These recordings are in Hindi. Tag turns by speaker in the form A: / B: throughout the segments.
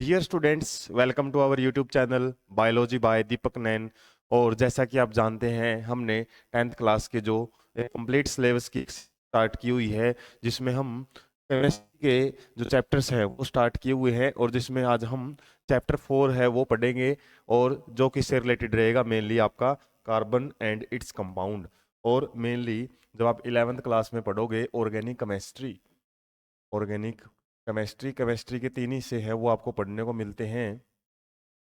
A: Dear students, welcome to our YouTube channel biology by Deepak Nain. और जैसा कि आप जानते हैं, हमने 10th क्लास के जो कंप्लीट सिलेबस की स्टार्ट की हुई है, जिसमें हम केमिस्ट्री के जो चैप्टर्स हैं वो स्टार्ट किए हुए हैं, और जिसमें आज हम चैप्टर 4 है वो पढ़ेंगे, और जो कि इससे रिलेटेड रहेगा मेनली आपका कार्बन एंड इट्स कंपाउंड। और मेनली जब आप 11th क्लास में पढ़ोगे organic chemistry, organic chemistry chemistry के तीन हिस्से हैं वो आपको पढ़ने को मिलते हैं,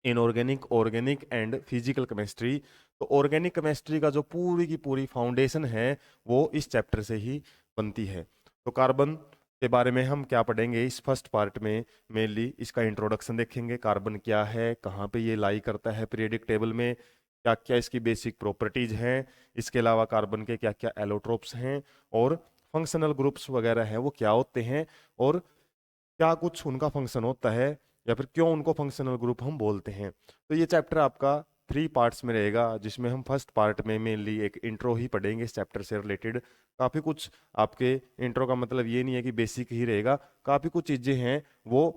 A: inorganic, organic and physical chemistry. तो ऑर्गेनिक केमिस्ट्री का जो पूरी की पूरी फाउंडेशन है वो इस चैप्टर से ही बनती है। तो कार्बन के बारे में हम क्या पढ़ेंगे इस फर्स्ट पार्ट में? मेनली इसका इंट्रोडक्शन देखेंगे, कार्बन क्या है, कहाँ पे ये लाई करता है पीरियडिक टेबल में, क्या क्या इसकी बेसिक प्रॉपर्टीज हैं, इसके अलावा कार्बन के क्या क्या एलोट्रोप्स हैं, और फंक्शनल ग्रुप्स वगैरह हैं वो क्या होते हैं, और क्या कुछ उनका फंक्शन होता है, या फिर क्यों उनको फंक्शनल ग्रुप हम बोलते हैं। तो ये चैप्टर आपका 3 पार्ट्स में रहेगा, जिसमें हम फर्स्ट पार्ट में मेनली एक इंट्रो ही पढ़ेंगे इस चैप्टर से रिलेटेड। काफ़ी कुछ आपके इंट्रो का मतलब ये नहीं है कि बेसिक ही रहेगा, काफ़ी कुछ चीज़ें हैं वो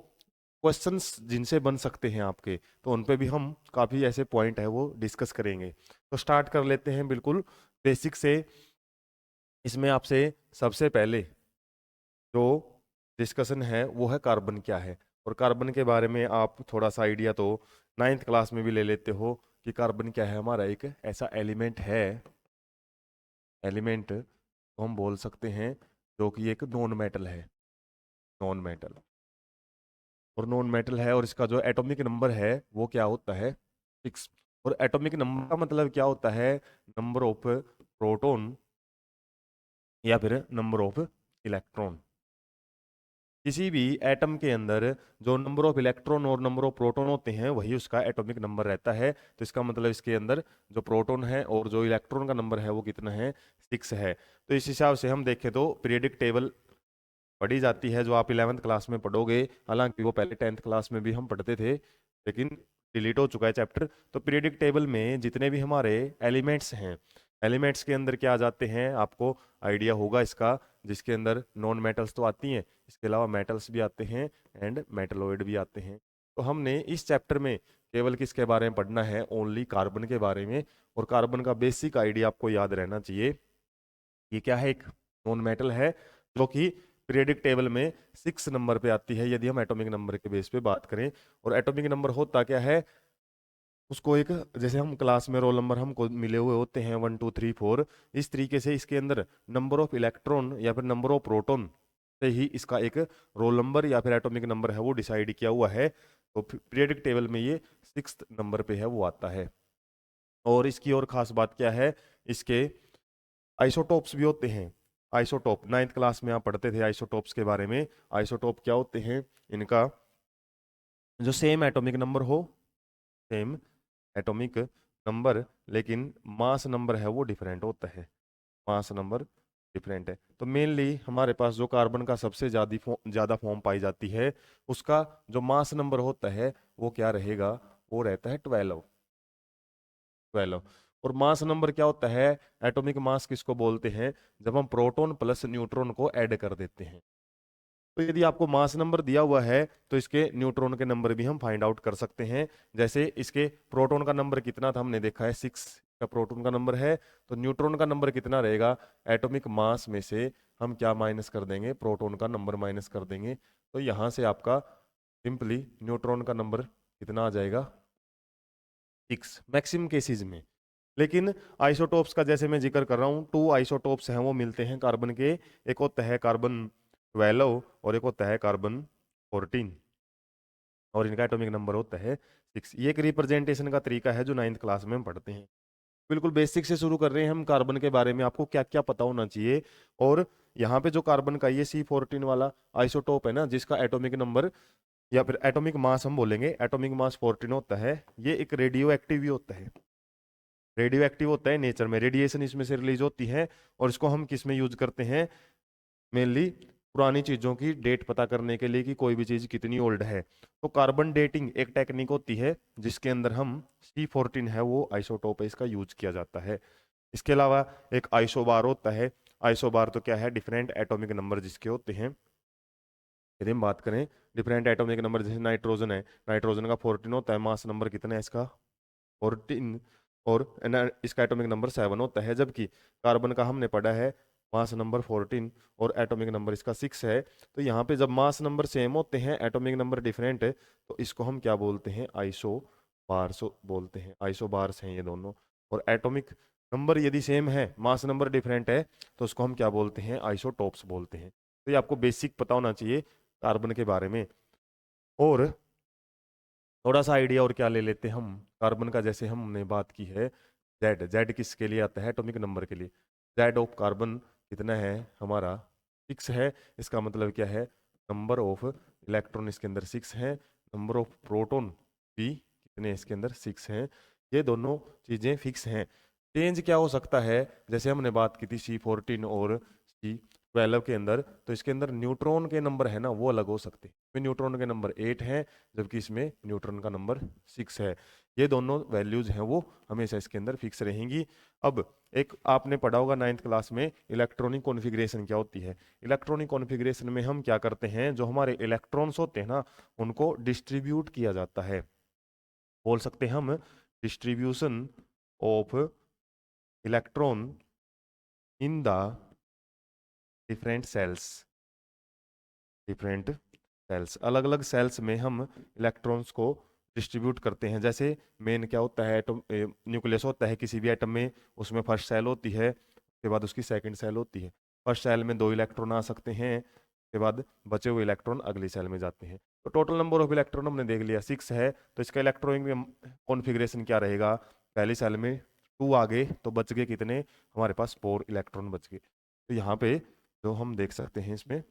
A: क्वेश्चंस जिनसे बन सकते हैं आपके, तो उन पे भी हम काफ़ी ऐसे पॉइंट है वो डिस्कस करेंगे। तो स्टार्ट कर लेते हैं बिल्कुल बेसिक से। इसमें आपसे सबसे पहले जो डिस्कशन है वो है कार्बन क्या है। और कार्बन के बारे में आप थोड़ा सा आइडिया तो 9th क्लास में भी ले लेते हो कि कार्बन क्या है, हमारा एक ऐसा एलिमेंट है, एलिमेंट तो हम बोल सकते हैं जो कि एक नॉन मेटल है, नॉन मेटल। और नॉन मेटल है, और इसका जो एटॉमिक नंबर है वो क्या होता है? 6। और एटॉमिक नंबर का मतलब क्या होता है? नंबर ऑफ प्रोटॉन या फिर नंबर ऑफ इलेक्ट्रॉन। किसी भी एटम के अंदर जो नंबर ऑफ इलेक्ट्रॉन और नंबर ऑफ प्रोटॉन होते हैं वही उसका एटॉमिक नंबर रहता है। तो इसका मतलब इसके अंदर जो प्रोटॉन है और जो इलेक्ट्रॉन का नंबर है वो कितना है? 6 है। तो इस हिसाब से हम देखें तो पीरियडिक टेबल पढ़ी जाती है, जो आप 11th क्लास में पढ़ोगे। हालांकि वो पहले 10th क्लास में भी हम पढ़ते थे, लेकिन डिलीट हो चुका है चैप्टर। तो पीरियडिक टेबल में जितने भी हमारे एलिमेंट्स हैं, एलिमेंट्स के अंदर क्या आ जाते हैं आपको आइडिया होगा इसका, जिसके अंदर नॉन मेटल्स तो आती हैं, इसके अलावा मेटल्स भी आते हैं एंड मेटलॉइड भी आते हैं। तो हमने इस चैप्टर में केवल किसके बारे में पढ़ना है? ओनली कार्बन के बारे में। और कार्बन का बेसिक आइडिया आपको याद रहना चाहिए। ये क्या है? एक नॉन मेटल है जो कि पीरियडिक टेबल में 6 नंबर पे आती है, यदि हम एटॉमिक नंबर के बेस पे बात करें। और एटॉमिक नंबर होता क्या है? उसको एक, जैसे हम क्लास में रोल नंबर हमको मिले हुए होते हैं 1 2 3 4, इस तरीके से इसके अंदर नंबर ऑफ इलेक्ट्रॉन या फिर नंबर ऑफ प्रोटॉन से ही इसका एक रोल नंबर या फिर एटॉमिक नंबर है वो डिसाइड किया हुआ है। तो पीरियडिक टेबल में ये 6 नंबर पे है वो आता है। और इसकी और खास बात क्या है? इसके आइसोटोप्स भी होते हैं। आइसोटोप 9th क्लास में आप पढ़ते थे आइसोटोप्स के बारे में। आइसोटोप क्या होते हैं? इनका जो सेम एटॉमिक नंबर हो, सेम एटॉमिक नंबर, लेकिन मास नंबर है वो डिफरेंट होता है, मास नंबर डिफरेंट है। तो मेनली हमारे पास जो कार्बन का सबसे ज़्यादा फॉर्म पाई जाती है, उसका जो मास नंबर होता है वो क्या रहेगा? वो रहता है 12, 12। और मास नंबर क्या होता है? एटॉमिक मास किसको बोलते हैं? जब हम प्रोटॉन प्लस न्यूट्रॉन को ऐड कर देते हैं। तो यदि आपको मास नंबर दिया हुआ है तो इसके न्यूट्रॉन के नंबर भी हम फाइंड आउट कर सकते हैं। जैसे इसके प्रोटॉन का नंबर कितना था हमने देखा है, 6 का प्रोटॉन का नंबर है। तो न्यूट्रॉन का नंबर कितना रहेगा? एटॉमिक मास में से हम क्या माइनस कर देंगे? प्रोटॉन का नंबर माइनस कर देंगे। तो यहाँ से आपका सिंपली न्यूट्रॉन का नंबर कितना आ जाएगा? 6 मैक्सिमम केसेस में। लेकिन आइसोटोप्स का जैसे मैं जिक्र कर रहा हूँ, 2 आइसोटोप्स हैं वो मिलते हैं कार्बन के। एक होता है कार्बन 12 और एक होता है कार्बन 14, और इनका एटॉमिक नंबर होता है 6। ये एक रिप्रेजेंटेशन का तरीका है जो 9th क्लास में हम पढ़ते हैं। बिल्कुल बेसिक से शुरू कर रहे हैं हम कार्बन के बारे में, आपको क्या क्या पता होना चाहिए। और यहाँ पे जो कार्बन का ये C14 वाला आइसोटोप है ना, जिसका एटॉमिक नंबर या फिर एटॉमिक मास हम बोलेंगे, एटॉमिक मास 14 होता है, ये एक रेडियो एक्टिव भी होता है। रेडियो एक्टिव होता है नेचर में, रेडिएशन इसमें से रिलीज होती है। और इसको हम किस में यूज करते हैं? मेनली पुरानी चीजों की डेट पता करने के लिए कि कोई भी चीज कितनी ओल्ड है। तो कार्बन डेटिंग एक टेक्निक होती है जिसके अंदर हम C14 है वो आइसोटोप है इसका यूज किया जाता है। इसके अलावा एक आइसोबार होता है। आइसोबार तो क्या है? डिफरेंट एटॉमिक नंबर जिसके होते हैं यदि हम बात करें डिफरेंट एटॉमिक नंबर, जैसे नाइट्रोजन है, नाइट्रोजन का 14 होता है, मास नंबर कितना है इसका 14, और इसका एटॉमिक नंबर 7 होता है, जबकि कार्बन का हमने पढ़ा है मास नंबर 14 और एटॉमिक नंबर इसका 6 है। तो यहाँ पे जब मास नंबर सेम होते हैं, एटॉमिक नंबर डिफरेंट है, तो इसको हम क्या बोलते हैं, आइसोबार्स बोलते हैं, आइसोबार्स हैं ये दोनों। और एटॉमिक नंबर यदि सेम है, मास नंबर डिफरेंट है, तो उसको हम क्या बोलते हैं, आइसोटोप्स बोलते हैं। तो ये आपको बेसिक पता होना चाहिए कार्बन के बारे में। और थोड़ा सा आइडिया और क्या ले लेते हैं हम कार्बन का, जैसे हमने बात की है जेड, जेड किसके लिए आता है, एटॉमिक नंबर के लिए। जेड ऑफ कार्बन कितना है हमारा, 6 है। इसका मतलब क्या है, नंबर ऑफ इलेक्ट्रॉन इसके अंदर 6 है, नंबर ऑफ प्रोटॉन भी कितने इसके अंदर 6 हैं। ये दोनों चीजें फिक्स हैं। चेंज क्या हो सकता है, जैसे हमने बात की थी C14 और C12 के अंदर, तो इसके अंदर न्यूट्रॉन के नंबर है ना, वो अलग हो सकते हैं। इसमें न्यूट्रॉन के नंबर 8 है, जबकि इसमें न्यूट्रॉन का नंबर 6 है। ये दोनों वैल्यूज हैं वो हमेशा इसके अंदर फिक्स रहेंगी। अब एक आपने पढ़ा होगा 9th क्लास में, इलेक्ट्रॉनिक कॉन्फ़िगरेशन क्या होती है। इलेक्ट्रॉनिक कॉन्फ़िगरेशन में हम क्या करते हैं, जो हमारे इलेक्ट्रॉन्स होते हैं ना, उनको डिस्ट्रीब्यूट किया जाता है। बोल सकते हैं हम distribution of electron in the different cells, different cells, अलग अलग सेल्स में हम इलेक्ट्रॉन्स को डिस्ट्रीब्यूट करते हैं। जैसे मेन क्या होता है, एटम न्यूक्लियस होता है किसी भी एटम में, उसमें फर्स्ट सेल होती है, उसके बाद उसकी सेकंड सेल होती है। फर्स्ट सेल में 2 इलेक्ट्रॉन आ सकते हैं, उसके बाद बचे हुए इलेक्ट्रॉन अगली सेल में जाते हैं। तो टोटल नंबर ऑफ इलेक्ट्रॉन हमने देख लिया 6 है। तो इसका इलेक्ट्रॉनिक कॉन्फ़िगरेशन क्या रहेगा, पहली सेल में 2 आ गए, तो बच गए कितने हमारे पास, 4 इलेक्ट्रॉन बच गए। तो यहाँ पे जो हम देख सकते हैं, इसमें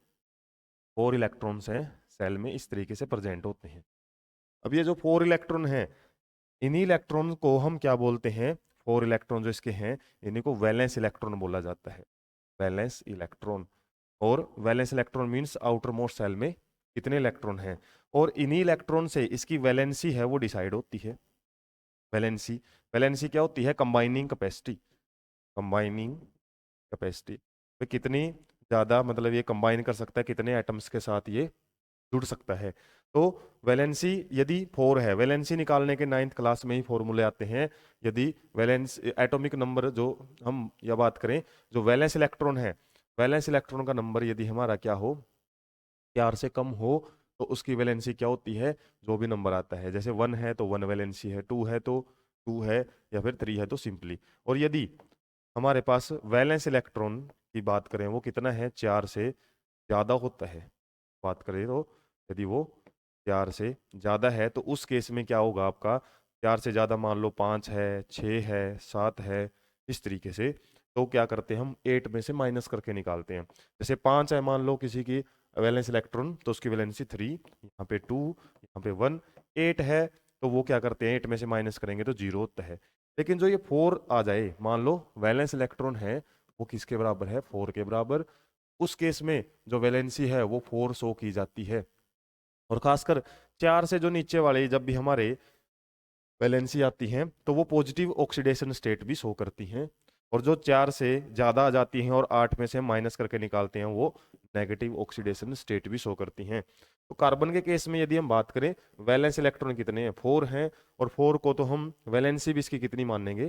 A: 4 इलेक्ट्रॉन्स हैं सेल में, इस तरीके से प्रेजेंट होते हैं। अब ये जो 4 इलेक्ट्रॉन हैं, इन्हीं इलेक्ट्रॉन को हम क्या बोलते हैं, 4 इलेक्ट्रॉन जो इसके हैं, इन्हीं को वैलेंस इलेक्ट्रॉन बोला जाता है, वैलेंस इलेक्ट्रॉन। और valence electron means outer most shell में कितने इलेक्ट्रॉन हैं, और इन्हीं इलेक्ट्रॉन से इसकी वैलेंसी है वो डिसाइड होती है। वैलेंसी, वैलेंसी क्या होती है, कंबाइनिंग कैपेसिटी, कंबाइनिंग कैपेसिटी, तो कितनी ज़्यादा मतलब ये कंबाइन कर सकता है, कितने एटम्स के साथ ये जुड़ सकता है। तो वैलेंसी यदि 4 है, वैलेंसी निकालने के 9th क्लास में ही फॉर्मूले आते हैं। यदि वैलेंस एटॉमिक नंबर जो हम या बात करें, जो वैलेंस इलेक्ट्रॉन है, वैलेंस इलेक्ट्रॉन का नंबर यदि हमारा क्या हो, 4 से कम हो, तो उसकी वैलेंसी क्या होती है, जो भी नंबर आता है, जैसे 1 है तो 1 वैलेंसी है, 2 है तो 2 है, या फिर 3 है तो सिंपली। और यदि हमारे पास वैलेंस इलेक्ट्रॉन की बात करें, वो कितना है, 4 से ज़्यादा होता है, बात करें तो यदि वो 4 से ज़्यादा है, तो उस केस में क्या होगा आपका, 4 से ज़्यादा मान लो 5 है, 6 है, 7 है, इस तरीके से। तो क्या करते हैं हम, 8 में से माइनस करके निकालते हैं। जैसे 5 है मान लो किसी की वैलेंस इलेक्ट्रॉन, तो उसकी वैलेंसी 3, यहाँ पे 2, यहाँ पे 1। 8 है तो वो क्या करते हैं, 8 में से माइनस करेंगे तो 0 होता है। लेकिन जो ये 4 आ जाए, मान लो वैलेंस इलेक्ट्रॉन है वो किसके बराबर है, 4 के बराबर, उस केस में जो वैलेंसी है वो 4 शो की जाती है। और खासकर 4 से जो नीचे वाले जब भी हमारे वैलेंसी आती हैं, तो वो पॉजिटिव ऑक्सीडेशन स्टेट भी शो करती हैं। और जो 4 से ज़्यादा आ जाती हैं और 8 में से माइनस करके निकालते हैं, वो नेगेटिव ऑक्सीडेशन स्टेट भी शो करती हैं। तो कार्बन के केस में यदि हम बात करें, वैलेंस इलेक्ट्रॉन कितने हैं, 4 हैं, और 4 को तो हम वैलेंसी भी इसकी कितनी मानेंगे,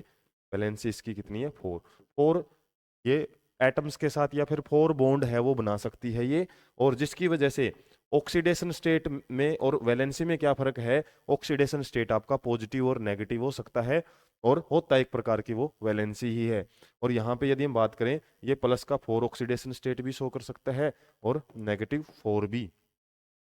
A: वैलेंसी इसकी कितनी है, 4। 4 ये एटम्स के साथ या फिर 4 बॉन्ड है वो बना सकती है ये, और जिसकी वजह से ऑक्सीडेशन स्टेट में और वैलेंसी में क्या फर्क है, ऑक्सीडेशन स्टेट आपका पॉजिटिव और नेगेटिव हो सकता है, और होता है एक प्रकार की वो वैलेंसी ही है। और यहाँ पे यदि हम बात करें, ये प्लस का 4 ऑक्सीडेशन स्टेट भी शो कर सकता है, और नेगेटिव 4 भी।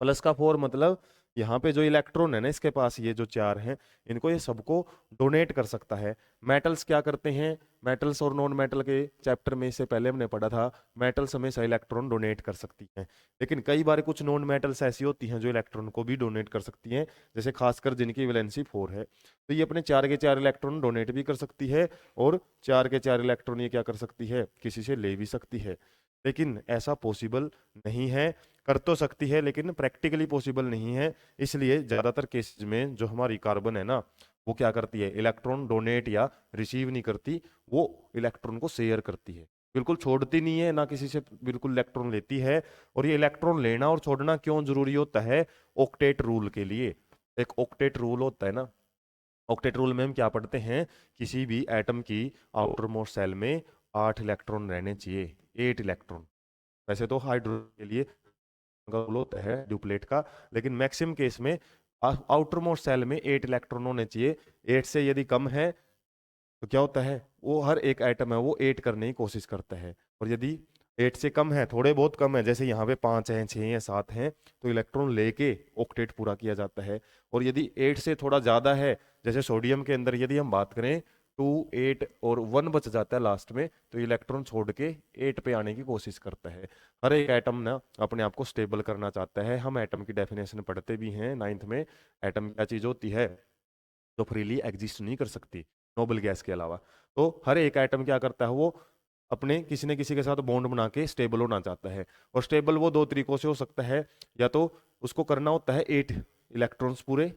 A: प्लस का 4 मतलब यहाँ पे जो इलेक्ट्रॉन है ना इसके पास, ये जो 4 हैं, इनको ये सबको डोनेट कर सकता है। मेटल्स क्या करते हैं, मेटल्स और नॉन मेटल के चैप्टर में इससे पहले हमने पढ़ा था, मेटल्स हमेशा इलेक्ट्रॉन डोनेट कर सकती हैं, लेकिन कई बार कुछ नॉन मेटल्स ऐसी होती हैं जो इलेक्ट्रॉन को भी डोनेट कर सकती हैं, जैसे खासकर जिनकी वैलेंसी 4 है, तो ये अपने 4 के 4 इलेक्ट्रॉन डोनेट भी कर सकती है, और 4 के 4 इलेक्ट्रॉन ये क्या कर सकती है, किसी से ले भी सकती है। लेकिन ऐसा पॉसिबल नहीं है, कर तो सकती है लेकिन प्रैक्टिकली पॉसिबल नहीं है। इसलिए ज़्यादातर केसेस में जो हमारी कार्बन है ना, वो क्या करती है, इलेक्ट्रॉन डोनेट या रिसीव नहीं करती, वो इलेक्ट्रॉन को शेयर करती है। बिल्कुल छोड़ती नहीं है, ना किसी से बिल्कुल इलेक्ट्रॉन लेती है। और ये इलेक्ट्रॉन लेना और छोड़ना क्यों जरूरी होता है? ऑक्टेट रूल के लिए। एक ऑक्टेट रूल होता है ना, ऑक्टेट रूल में हम क्या पढ़ते हैं? किसी भी एटम की आउटर मोस्ट सेल में 8 इलेक्ट्रॉन रहने चाहिए, 8 इलेक्ट्रॉन। वैसे तो हाइड्रोजन के लिए रूल होता है ड्यूप्लेट का, लेकिन मैक्सिमम केस में आउटर मोस्ट सेल में 8 इलेक्ट्रॉन होने चाहिए। 8 से यदि कम है तो क्या होता है? वो हर एक आइटम है वो 8 करने की कोशिश करता है। और यदि 8 से कम है, थोड़े बहुत कम है, जैसे यहाँ पे 5 हैं, 6 हैं, 7 हैं, तो इलेक्ट्रॉन लेके ऑक्टेट पूरा किया जाता है। और यदि 8 से थोड़ा ज़्यादा है, जैसे सोडियम के अंदर यदि हम बात करें 2, 8 और 1 बच जाता है लास्ट में, तो इलेक्ट्रॉन छोड़ के 8 पे आने की कोशिश करता है। हर एक एटम ना अपने आप को स्टेबल करना चाहता है। हम एटम की डेफिनेशन पढ़ते भी हैं 9th में। एटम क्या चीज़ होती है? जो फ्रीली एग्जिस्ट नहीं कर सकती नोबल गैस के अलावा। तो हर एक एटम क्या करता है? वो अपने किसी न किसी के साथ बॉन्ड बना के स्टेबल होना चाहता है। और स्टेबल वो दो तरीकों से हो सकता है, या तो उसको करना होता है 8 इलेक्ट्रॉन्स पूरे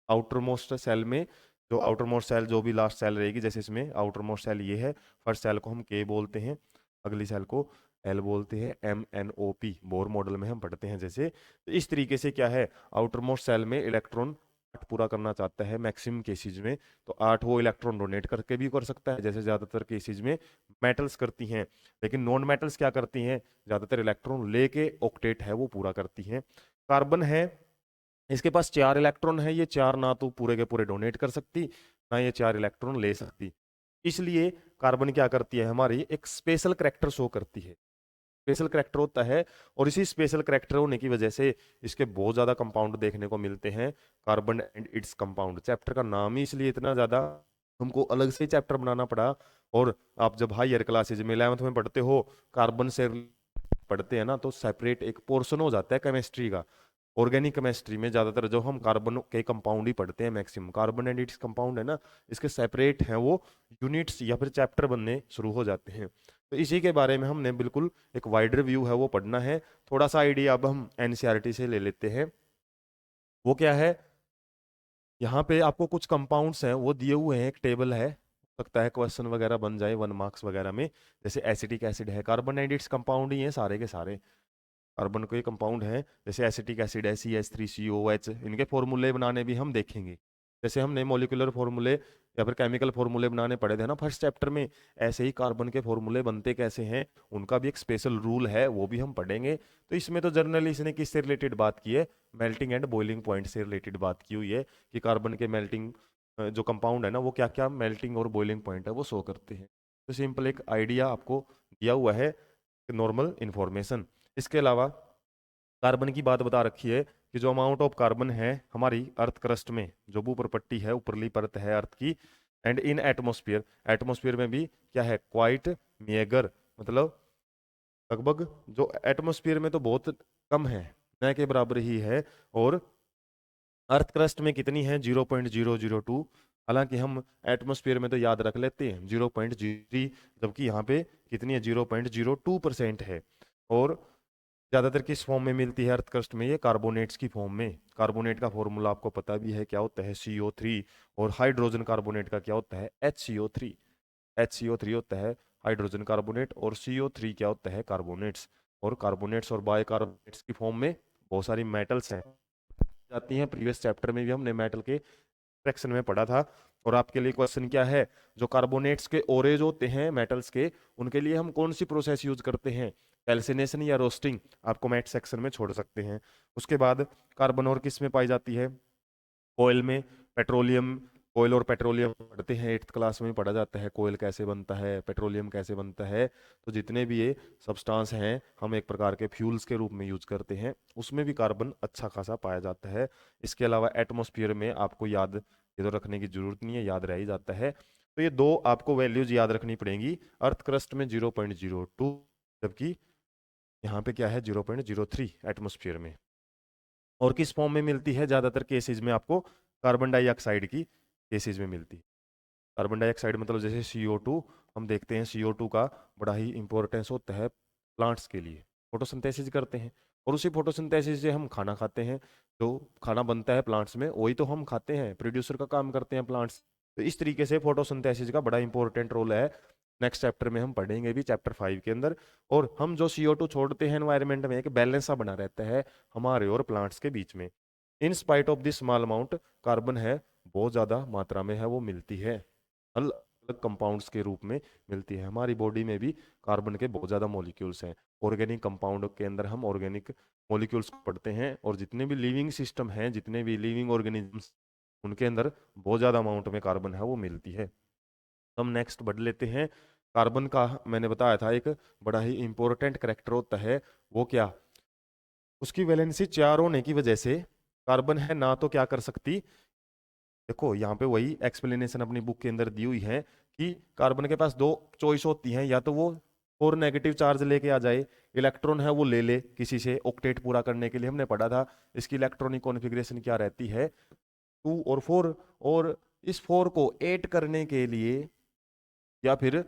A: आउटर मोस्ट सेल में। जो आउटर मोस्ट सेल, जो भी लास्ट सेल रहेगी, जैसे इसमें आउटर मोस्ट सेल ये है, फर्स्ट सेल को हम के बोलते हैं, अगली सेल को एल बोलते हैं, MnO_P बोर मॉडल में हम पढ़ते हैं। जैसे तो इस तरीके से क्या है, आउटर मोस्ट सेल में इलेक्ट्रॉन 8 पूरा करना चाहता है मैक्सिमम केसेज में, तो 8 वो इलेक्ट्रॉन डोनेट करके भी कर सकता है, जैसे ज्यादातर केसेज में मेटल्स करती हैं। लेकिन नॉन मेटल्स क्या करती हैं? ज्यादातर इलेक्ट्रॉन लेके ऑक्टेट है वो पूरा करती हैं। कार्बन है, इसके पास 4 इलेक्ट्रॉन है, ये 4 ना तो पूरे के पूरे डोनेट कर सकती, ना ये 4 इलेक्ट्रॉन ले सकती। इसलिए कार्बन क्या करती है? हमारी एक स्पेशल करेक्टर शो करती है, स्पेशल करेक्टर होता है। और इसी स्पेशल करेक्टर होने की वजह से इसके बहुत ज्यादा कंपाउंड देखने को मिलते हैं। Carbon and its compound, chapter का नाम ही इसलिए इतना ज्यादा हमको अलग से चैप्टर बनाना पड़ा। और आप जब हायर क्लासेज में 11th में पढ़ते हो, कार्बन से पढ़ते हैं ना, तो सेपरेट एक पोर्शन हो जाता है केमिस्ट्री का। ऑर्गेनिक केमिस्ट्री में ज्यादातर जो हम कार्बन के कंपाउंड ही पढ़ते हैं, maximum carbon and its compound है ना, इसके सेपरेट हैं वो यूनिट्स या फिर चैप्टर बनने शुरू हो जाते हैं। तो इसी के बारे में हमने बिल्कुल एक वाइडर व्यू है वो पढ़ना है। थोड़ा सा आइडिया अब हम एनसीईआरटी से ले लेते हैं। वो क्या है? यहाँ पे आपको कुछ कंपाउंड्स हैं वो दिए हुए हैं, एक टेबल है, हो सकता है क्वेश्चन वगैरह बन जाए 1 मार्क्स वगैरह में। जैसे एसिटिक एसिड है, कार्बन एंड इट्स कंपाउंड ही है सारे के सारे, कार्बन के कंपाउंड है। जैसे एसिटिक एसिड है CH3COH, इनके फॉर्मूले बनाने भी हम देखेंगे। जैसे हमने मॉलिक्यूलर फॉर्मूले या फिर केमिकल फॉर्मूले बनाने पड़े थे ना फर्स्ट चैप्टर में, ऐसे ही कार्बन के फॉर्मूले बनते कैसे हैं, उनका भी एक स्पेशल रूल है, वो भी हम पढ़ेंगे। तो इसमें तो जनरली इसने किससे रिलेटेड बात की है? मेल्टिंग एंड बॉइलिंग पॉइंट से रिलेटेड बात की हुई है, कि कार्बन के मेल्टिंग जो कंपाउंड है ना, वो क्या क्या मेल्टिंग और बॉइलिंग पॉइंट है वो शो करते हैं। तो सिंपल एक आइडिया आपको दिया हुआ है, नॉर्मल इंफॉर्मेशन। इसके अलावा कार्बन की बात बता रखी है कि जो अमाउंट ऑफ कार्बन है हमारी अर्थ क्रस्ट में, जो भूपर पट्टी है, ऊपरली परत है अर्थ की, एंड इन एटमोस्फियर, एटमोस्फियर में भी क्या है? क्वाइट मेगर, मतलब लगभग जो एटमोस्फियर में तो बहुत कम है, न के बराबर ही है। और अर्थ क्रस्ट में कितनी है? 0.002। हालांकि हम एटमोस्फियर में तो याद रख लेते हैं 0.03, जबकि यहाँ पे कितनी है? 0.02% है। और ज्यादातर किस फॉर्म में मिलती है अर्थ क्रस्ट में? ये कार्बोनेट्स की फॉर्म में। कार्बोनेट का फॉर्मूला आपको पता भी है क्या होता है? CO3। और हाइड्रोजन कार्बोनेट का क्या होता है? HCO3। HCO3 होता है हाइड्रोजन कार्बोनेट, और CO3 क्या होता है? कार्बोनेट्स। और कार्बोनेट्स और बाइकार्बोनेट्स की फॉर्म में बहुत सारी मेटल्स हैं जाती हैं। प्रीवियस चैप्टर में भी हमने मेटल के सेक्शन में पढ़ा था। और आपके लिए क्वेश्चन क्या है? जो कार्बोनेट्स के ओरेज होते हैं मेटल्स के, उनके लिए हम कौन सी प्रोसेस यूज करते हैं? कैल्सिनेशन या रोस्टिंग? आप कमेंट सेक्शन में छोड़ सकते हैं। उसके बाद कार्बन और किस में पाई जाती है? ऑयल में, पेट्रोलियम। ऑयल और पेट्रोलियम पढ़ते हैं, 8th क्लास में पढ़ा जाता है, कोयल कैसे बनता है, पेट्रोलियम कैसे बनता है। तो जितने भी ये सब्सटेंस हैं हम एक प्रकार के फ्यूल्स के रूप में यूज करते हैं, उसमें भी कार्बन अच्छा खासा पाया जाता है। इसके अलावा एटमोस्फियर में आपको याद ये तो रखने की जरूरत नहीं है, याद रह ही जाता है। तो ये दो आपको वैल्यूज याद रखनी पड़ेंगी। अर्थ क्रस्ट में 0.02, जबकि यहाँ पे क्या है? 0.03 एटमोस्फियर में। और किस फॉर्म में मिलती है? ज्यादातर केसेस में आपको कार्बन डाइऑक्साइड की केसेस में मिलती है। कार्बन डाइऑक्साइड मतलब जैसे CO2, हम देखते हैं CO2 का बड़ा ही इंपॉर्टेंस होता है प्लांट्स के लिए, फोटोसिंथेसिस करते हैं, और उसी फोटोसिंथेसिस से हम खाना खाते हैं। जो खाना बनता है प्लांट्स में वही तो हम खाते हैं, प्रोड्यूसर का काम करते हैं प्लांट्स। तो इस तरीके से फोटोसिंथेसिस का बड़ा इंपॉर्टेंट रोल है। नेक्स्ट चैप्टर में हम पढ़ेंगे भी, चैप्टर 5 के अंदर। और हम जो CO2 छोड़ते हैं एनवायरनमेंट में, एक बैलेंस सा बना रहता है हमारे और प्लांट्स के बीच में। In spite of this small amount, carbon है बहुत ज़्यादा मात्रा में है वो मिलती है, अलग अलग कंपाउंड्स के रूप में मिलती है। हमारी बॉडी में भी कार्बन के बहुत ज़्यादा मॉलिक्यूल्स हैं। ऑर्गेनिक कंपाउंड के अंदर हम ऑर्गेनिक मॉलिक्यूल्स पढ़ते हैं, और जितने भी लिविंग सिस्टम हैं, जितने भी लिविंग ऑर्गेनिजम्स, उनके अंदर बहुत ज़्यादा अमाउंट में कार्बन है वो मिलती है। हम नेक्स्ट बढ़ लेते हैं। कार्बन का मैंने बताया था एक बड़ा ही इंपॉर्टेंट करेक्टर होता है, वो क्या, उसकी वैलेंसी 4 होने की वजह से कार्बन है ना तो क्या कर सकती, देखो यहाँ पे वही एक्सप्लेनेशन अपनी बुक के अंदर दी हुई है कि कार्बन के पास दो चॉइस होती हैं, या तो वो 4 नेगेटिव चार्ज लेके आ जाए, इलेक्ट्रॉन है वो ले ले किसी से ऑक्टेट पूरा करने के लिए। हमने पढ़ा था इसकी इलेक्ट्रॉनिक कॉन्फ़िगरेशन क्या रहती है, 2 और 4। और इस 4 को 8 करने के लिए, या फिर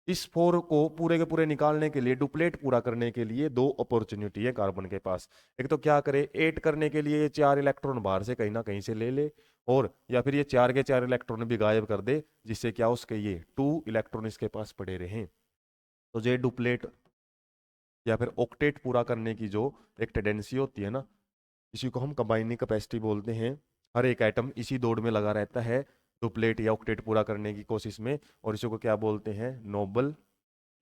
A: इस 4 को पूरे के पूरे निकालने के लिए, डुप्लेट पूरा करने के लिए 2 अपॉर्चुनिटी है कार्बन के पास। एक तो क्या करे, 8 करने के लिए ये 4 इलेक्ट्रॉन बाहर से कहीं ना कहीं से ले ले, और या फिर ये 4 के 4 इलेक्ट्रॉन भी गायब कर दे, जिससे क्या उसके ये 2 इलेक्ट्रॉन इसके पास पड़े रहें। तो ये डुप्लेट या फिर ऑक्टेट पूरा करने की जो एक टेंडेंसी होती है ना, इसी को हम कंबाइनिंग कैपेसिटी बोलते हैं। हर एक एटम इसी दौड़ में लगा रहता है डुप्लेट या ऑक्टेट पूरा करने की कोशिश में, और इसी को क्या बोलते हैं, नोबल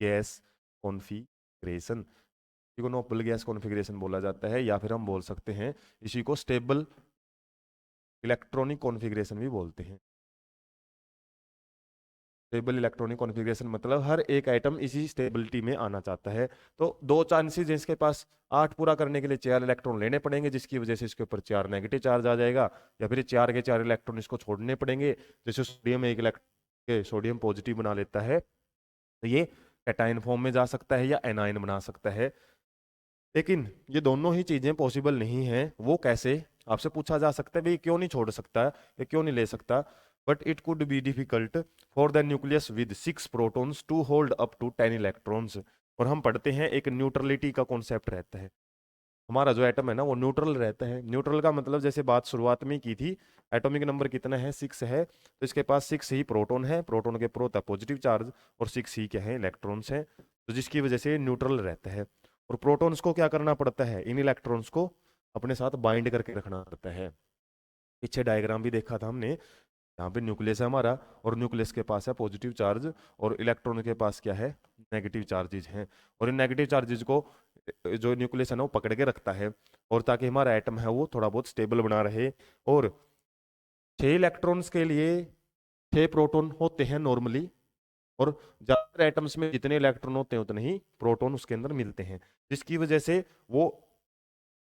A: गैस कॉन्फ़िगरेशन। इसी को नोबल गैस कॉन्फ़िगरेशन बोला जाता है, या फिर हम बोल सकते हैं इसी को स्टेबल इलेक्ट्रॉनिक कॉन्फ़िगरेशन भी बोलते हैं। स्टेबल इलेक्ट्रॉनिक कॉन्फ़िगरेशन मतलब हर एक आइटम इसी स्टेबिलिटी में आना चाहता है। तो दो चांसेस हैं इसके पास, 8 पूरा करने के लिए 4 इलेक्ट्रॉन लेने पड़ेंगे, जिसकी वजह से इसके ऊपर 4 नेगेटिव चार्ज आ जाएगा, या फिर 4 के 4 इलेक्ट्रॉन इसको छोड़ने पड़ेंगे, जैसे सोडियम एक इलेक्ट्रॉन सोडियम पॉजिटिव बना लेता है, तो ये कैटायन फॉर्म में जा सकता है या एनायन बना सकता है। लेकिन ये दोनों ही चीजें पॉसिबल नहीं है। वो कैसे, आपसे पूछा जा सकता है भाई क्यों नहीं छोड़ सकता, या क्यों नहीं ले सकता। But it could be difficult for the nucleus with 6 protons to hold up to 10 electrons. और हम पढ़ते हैं एक न्यूट्रलिटी का कॉन्सेप्ट रहता है। हमारा जो एटम है ना वो न्यूट्रल रहता है। न्यूट्रल का मतलब जैसे बात शुरुआत में की थी, एटॉमिक नंबर कितना है, 6 है, तो इसके पास 6 ही प्रोटॉन है, प्रोटॉन के प्रो होता है पॉजिटिव चार्ज, और 6 ही क्या है, इलेक्ट्रॉन्स हैं, तो जिसकी वजह से न्यूट्रल रहता है। और प्रोटॉन्स को क्या करना पड़ता है, इन इलेक्ट्रॉन्स को अपने साथ बाइंड करके रखना पड़ता है। पीछे डायग्राम भी देखा था हमने, यहाँ पे न्यूक्लियस है हमारा, और न्यूक्लियस के पास है पॉजिटिव चार्ज, और इलेक्ट्रॉन के पास क्या है, नेगेटिव चार्जेज हैं। और इन नेगेटिव चार्जेज को जो न्यूक्लियस है ना वो पकड़ के रखता है, और ताकि हमारा एटम है वो थोड़ा बहुत स्टेबल बना रहे। और 6 इलेक्ट्रॉन्स के लिए 6 प्रोटॉन होते हैं नॉर्मली, और ज्यादातर एटम्स में जितने इलेक्ट्रॉन होते हैं उतने ही प्रोटॉन उसके अंदर मिलते हैं, जिसकी वजह से वो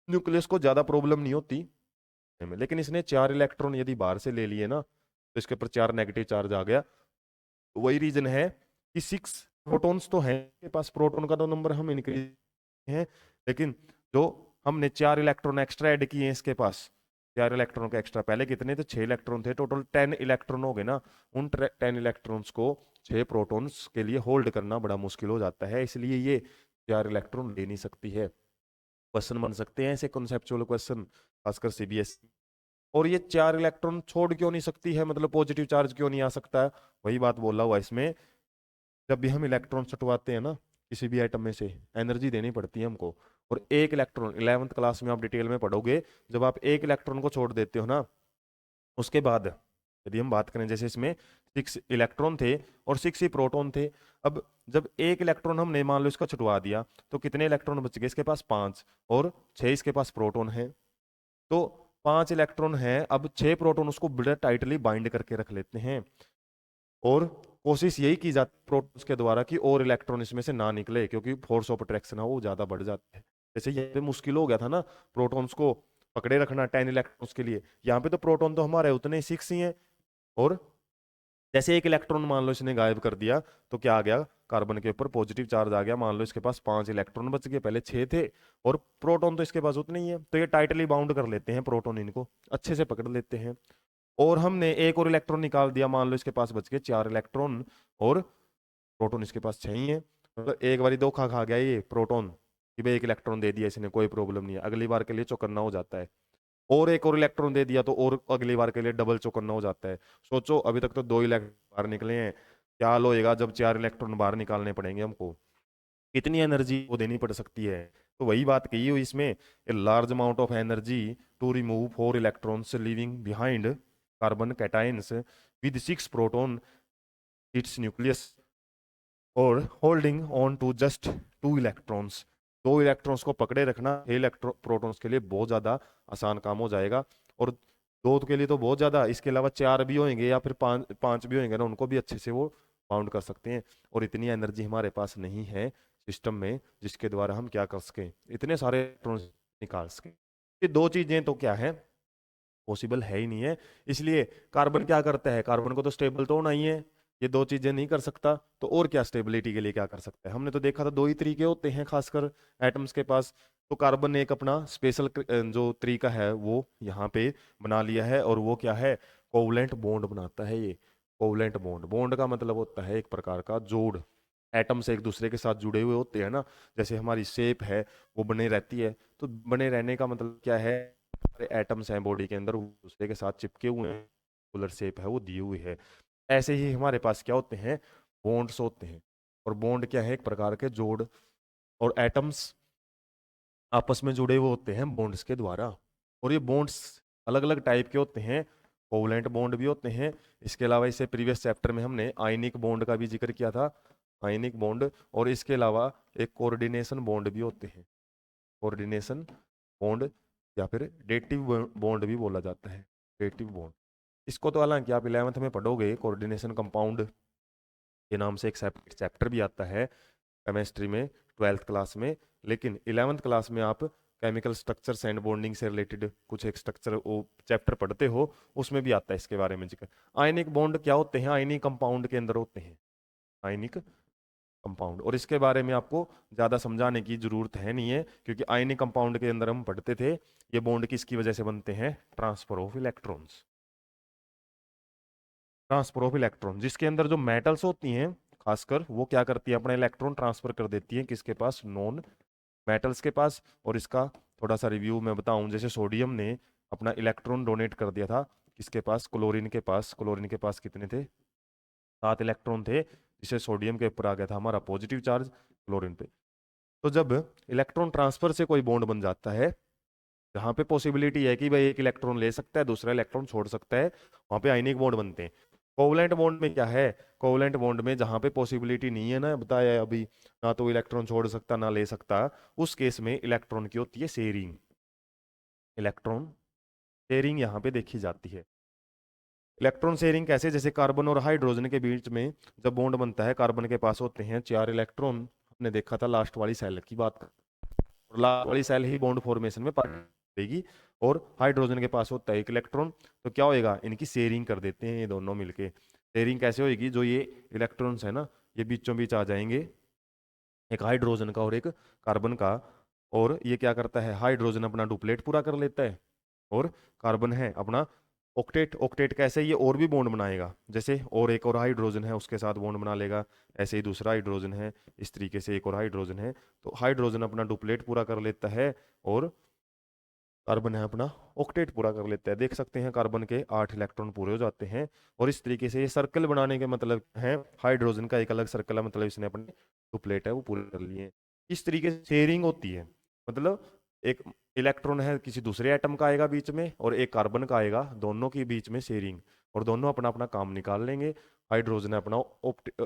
A: न्यूक्लियस को ज्यादा प्रॉब्लम नहीं होती में। लेकिन इसने 4 इलेक्ट्रॉन यदि बाहर से ले लिए ना, तो इसके ऊपर 4 नेगेटिव चार्ज आ गया। तो वही रीजन है कि 6 प्रोटॉन्स तो हैं के पास, प्रोटॉन का तो नंबर हम इंक्रीज हैं, लेकिन जो हमने 4 इलेक्ट्रॉन एक्स्ट्रा ऐड किए हैं इसके पास, 4 इलेक्ट्रॉन का एक्स्ट्रा, पहले कितने थे, 6 इलेक्ट्रॉन थे, टोटल 10 इलेक्ट्रॉन हो गए ना। उन 10 इलेक्ट्रॉन्स को 6 प्रोटॉन्स के लिए होल्ड करना बड़ा मुश्किल हो जाता है, इसलिए ये 4 इलेक्ट्रॉन ले नहीं सकती है। क्वेश्चन बन सकते हैं ऐसे कॉन्सेप्चुअल क्वेश्चन, खासकर CBSE। और ये 4 इलेक्ट्रॉन छोड़ क्यों नहीं सकती है, मतलब पॉजिटिव चार्ज क्यों नहीं आ सकता है, वही बात बोला हुआ इसमें। जब भी हम इलेक्ट्रॉन छुटवाते हैं ना किसी भी आइटम में से, एनर्जी देनी पड़ती है हमको। और एक इलेक्ट्रॉन 11th क्लास में आप डिटेल में पढ़ोगे, जब आप एक इलेक्ट्रॉन को छोड़ देते हो ना, उसके बाद यदि हम बात करें, जैसे इसमें 6 इलेक्ट्रॉन थे और 6 ही प्रोटॉन थे। अब जब एक इलेक्ट्रॉन हमने मान लो इसका छुटवा दिया, तो कितने इलेक्ट्रॉन बच गए इसके पास, 5, और 6 इसके पास प्रोटॉन है। तो 5 इलेक्ट्रॉन है, अब 6 प्रोटॉन उसको बड़ा टाइटली बाइंड करके रख लेते हैं, और कोशिश यही की जाती है प्रोटॉन्स के द्वारा कि और इलेक्ट्रॉन इसमें से ना निकले, क्योंकि फोर्स ऑफ अट्रैक्शन है वो ज्यादा बढ़ जाता है। जैसे यहाँ पे मुश्किल हो गया था ना प्रोटॉन्स को पकड़े रखना 10 इलेक्ट्रॉन्स के लिए, यहाँ पे तो प्रोटॉन तो हमारे उतने 6 ही हैं, और जैसे एक इलेक्ट्रॉन मान लो इसने गायब कर दिया, तो क्या आ गया, कार्बन के ऊपर पॉजिटिव चार्ज आ गया। मान लो इसके पास 5 इलेक्ट्रॉन बच गए, पहले 6 थे, और प्रोटॉन तो इसके पास उतने ही है, तो ये टाइटली बाउंड कर लेते हैं प्रोटॉन, इनको अच्छे से पकड़ लेते हैं। और हमने एक और इलेक्ट्रॉन निकाल दिया, मान लो इसके पास बच गए 4 इलेक्ट्रॉन, और प्रोटॉन इसके पास 6 ही है। मतलब एक बारी धोखा खा गया ये प्रोटॉन कि भाई एक इलेक्ट्रॉन दे दिया इसने, कोई प्रॉब्लम नहीं है, अगली बार के लिए चौकन्ना हो जाता है। और एक और इलेक्ट्रॉन दे दिया तो और अगली बार के लिए डबल चौकन्ना हो जाता है। सोचो अभी तक तो 2 इलेक्ट्रॉन बाहर निकले हैं, क्या हाल होएगा जब 4 इलेक्ट्रॉन बाहर निकालने पड़ेंगे हमको, कितनी एनर्जी वो देनी पड़ सकती है। तो वही बात कही हुई इसमें, a large amount of energy to remove 4 electrons living behind carbon cations with 6 proton its nucleus और holding on to just 2 electrons. 2 electrons को पकड़े रखना प्रोटॉन्स के लिए बहुत ज़्यादा आसान काम हो जाएगा। और 2 के लिए तो बहुत ज़्यादा, इसके अलावा 4 भी होंगे या फिर 5 भी होंगे ना, उनको भी अच्छे से वो बाउंड कर सकते हैं। और इतनी एनर्जी हमारे पास नहीं है सिस्टम में जिसके द्वारा हम क्या कर सकें, इतने सारे इलेक्ट्रॉन्स निकाल सकें। ये 2 चीज़ें तो क्या है, पॉसिबल है ही नहीं है। इसलिए कार्बन क्या करता है, कार्बन को तो स्टेबल तो होना ही है, ये 2 चीजें नहीं कर सकता तो और क्या स्टेबिलिटी के लिए क्या कर सकता है। हमने तो देखा था 2 ही तरीके होते हैं खासकर एटम्स के पास। तो कार्बन ने एक अपना स्पेशल जो तरीका है वो यहाँ पे बना लिया है, और वो क्या है, कोवलेंट बॉन्ड बनाता है ये। कोवलेंट बॉन्ड, बॉन्ड का मतलब होता है एक प्रकार का जोड़, एटम्स एक दूसरे के साथ जुड़े हुए होते हैं ना, जैसे हमारी शेप है वो बने रहती है। तो बने रहने का मतलब क्या है, सारे एटम्स हैं बॉडी के अंदर वो दूसरे के साथ चिपके हुए हैं, पोलर शेप है वो दी हुई है। ऐसे ही हमारे पास क्या होते हैं, बॉन्ड्स होते हैं। और बॉन्ड क्या है, एक प्रकार के जोड़, और एटम्स आपस में जुड़े हुए होते हैं बॉन्ड्स के द्वारा। और ये बॉन्ड्स अलग अलग टाइप के होते हैं, कोवलेंट बॉन्ड भी होते हैं। इसके अलावा इसे प्रीवियस चैप्टर में हमने आयनिक बॉन्ड का भी जिक्र किया था, आयनिक बॉन्ड। और इसके अलावा एक कोऑर्डिनेशन बॉन्ड भी होते हैं, कोऑर्डिनेशन बॉन्ड या फिर डेटिव बॉन्ड भी बोला जाता है, डेटिव बॉन्ड। इसको तो हालांकि आप 11th में पढ़ोगे, कोऑर्डिनेशन कंपाउंड के नाम से एक चैप्टर भी आता है केमिस्ट्री में 12th क्लास में। लेकिन 11th क्लास में आप केमिकल स्ट्रक्चर्स एंड बॉन्डिंग से रिलेटेड कुछ एक स्ट्रक्चर वो चैप्टर पढ़ते हो, उसमें भी आता है इसके बारे में जिक्र। आयनिक बॉन्ड क्या होते हैं, आयनिक कंपाउंड के अंदर होते हैं, आयनिक कंपाउंड। और इसके बारे में आपको ज़्यादा समझाने की जरूरत है नहीं है, क्योंकि आयनिक कंपाउंड के अंदर हम पढ़ते थे ये बॉन्ड किसकी वजह से बनते हैं, transfer of electrons, transfer of electron. जिसके अंदर जो मेटल्स होती हैं खासकर वो क्या करती है, अपना इलेक्ट्रॉन ट्रांसफर कर देती है किसके पास, नॉन मेटल्स के पास। और इसका थोड़ा सा रिव्यू मैं बताऊं, जैसे सोडियम ने अपना इलेक्ट्रॉन डोनेट कर दिया था किसके पास, क्लोरीन के पास। क्लोरीन के पास कितने थे, 7 इलेक्ट्रॉन थे, जिसे सोडियम के ऊपर आ गया था हमारा पॉजिटिव चार्ज क्लोरीन पे। तो जब इलेक्ट्रॉन ट्रांसफर से कोई बॉन्ड बन जाता है जहाँ पे पॉसिबिलिटी है कि भाई एक इलेक्ट्रॉन ले सकता है दूसरा इलेक्ट्रॉन छोड़ सकता है, वहाँ पे आयनिक बॉन्ड बनते हैं। कोवलेंट बॉन्ड में क्या है, कोवलेंट बॉन्ड में जहाँ पे पॉसिबिलिटी नहीं है ना, बताया है अभी, ना तो इलेक्ट्रॉन छोड़ सकता ना ले सकता, उस केस में इलेक्ट्रॉन की होती है शेयरिंग, इलेक्ट्रॉन शेयरिंग यहाँ पे देखी जाती है। इलेक्ट्रॉन शेयरिंग कैसे, जैसे कार्बन और हाइड्रोजन के बीच में जब बॉन्ड बनता है, कार्बन के पास होते हैं 4 इलेक्ट्रॉन, हमने देखा था लास्ट वाली सेल की बात, और लास्ट वाली सेल ही बॉन्ड फॉर्मेशन में देगी। और हाइड्रोजन के पास होता है 1 इलेक्ट्रॉन। तो क्या होएगा, इनकी शेयरिंग कर देते हैं ये दोनों मिलके। शेयरिंग कैसे होएगी, जो ये इलेक्ट्रॉन्स है ना ये बीचों बीच आ जाएंगे, एक हाइड्रोजन का और एक कार्बन का। और ये क्या करता है, हाइड्रोजन अपना डुप्लेट पूरा कर लेता है, और कार्बन है अपना ऑक्टेट। ऑक्टेट कैसे, ये और भी बॉन्ड बनाएगा, जैसे और एक और हाइड्रोजन है उसके साथ बॉन्ड बना लेगा, ऐसे ही दूसरा हाइड्रोजन है, इस तरीके से एक और हाइड्रोजन है। तो हाइड्रोजन अपना डुप्लेट पूरा कर लेता है, और कार्बन है अपना ऑक्टेट पूरा कर लेता है। देख सकते हैं कार्बन के 8 इलेक्ट्रॉन पूरे हो जाते हैं। और इस तरीके से ये सर्कल बनाने के मतलब है, हाइड्रोजन का एक अलग सर्कल है, मतलब इसने अपने डुप्लेट है वो पूरे कर लिए। इस तरीके से शेयरिंग होती है, मतलब एक इलेक्ट्रॉन है किसी दूसरे एटम का आएगा बीच में, और एक कार्बन का आएगा, दोनों के बीच में शेयरिंग, और दोनों अपना अपना काम निकाल लेंगे। हाइड्रोजन अपना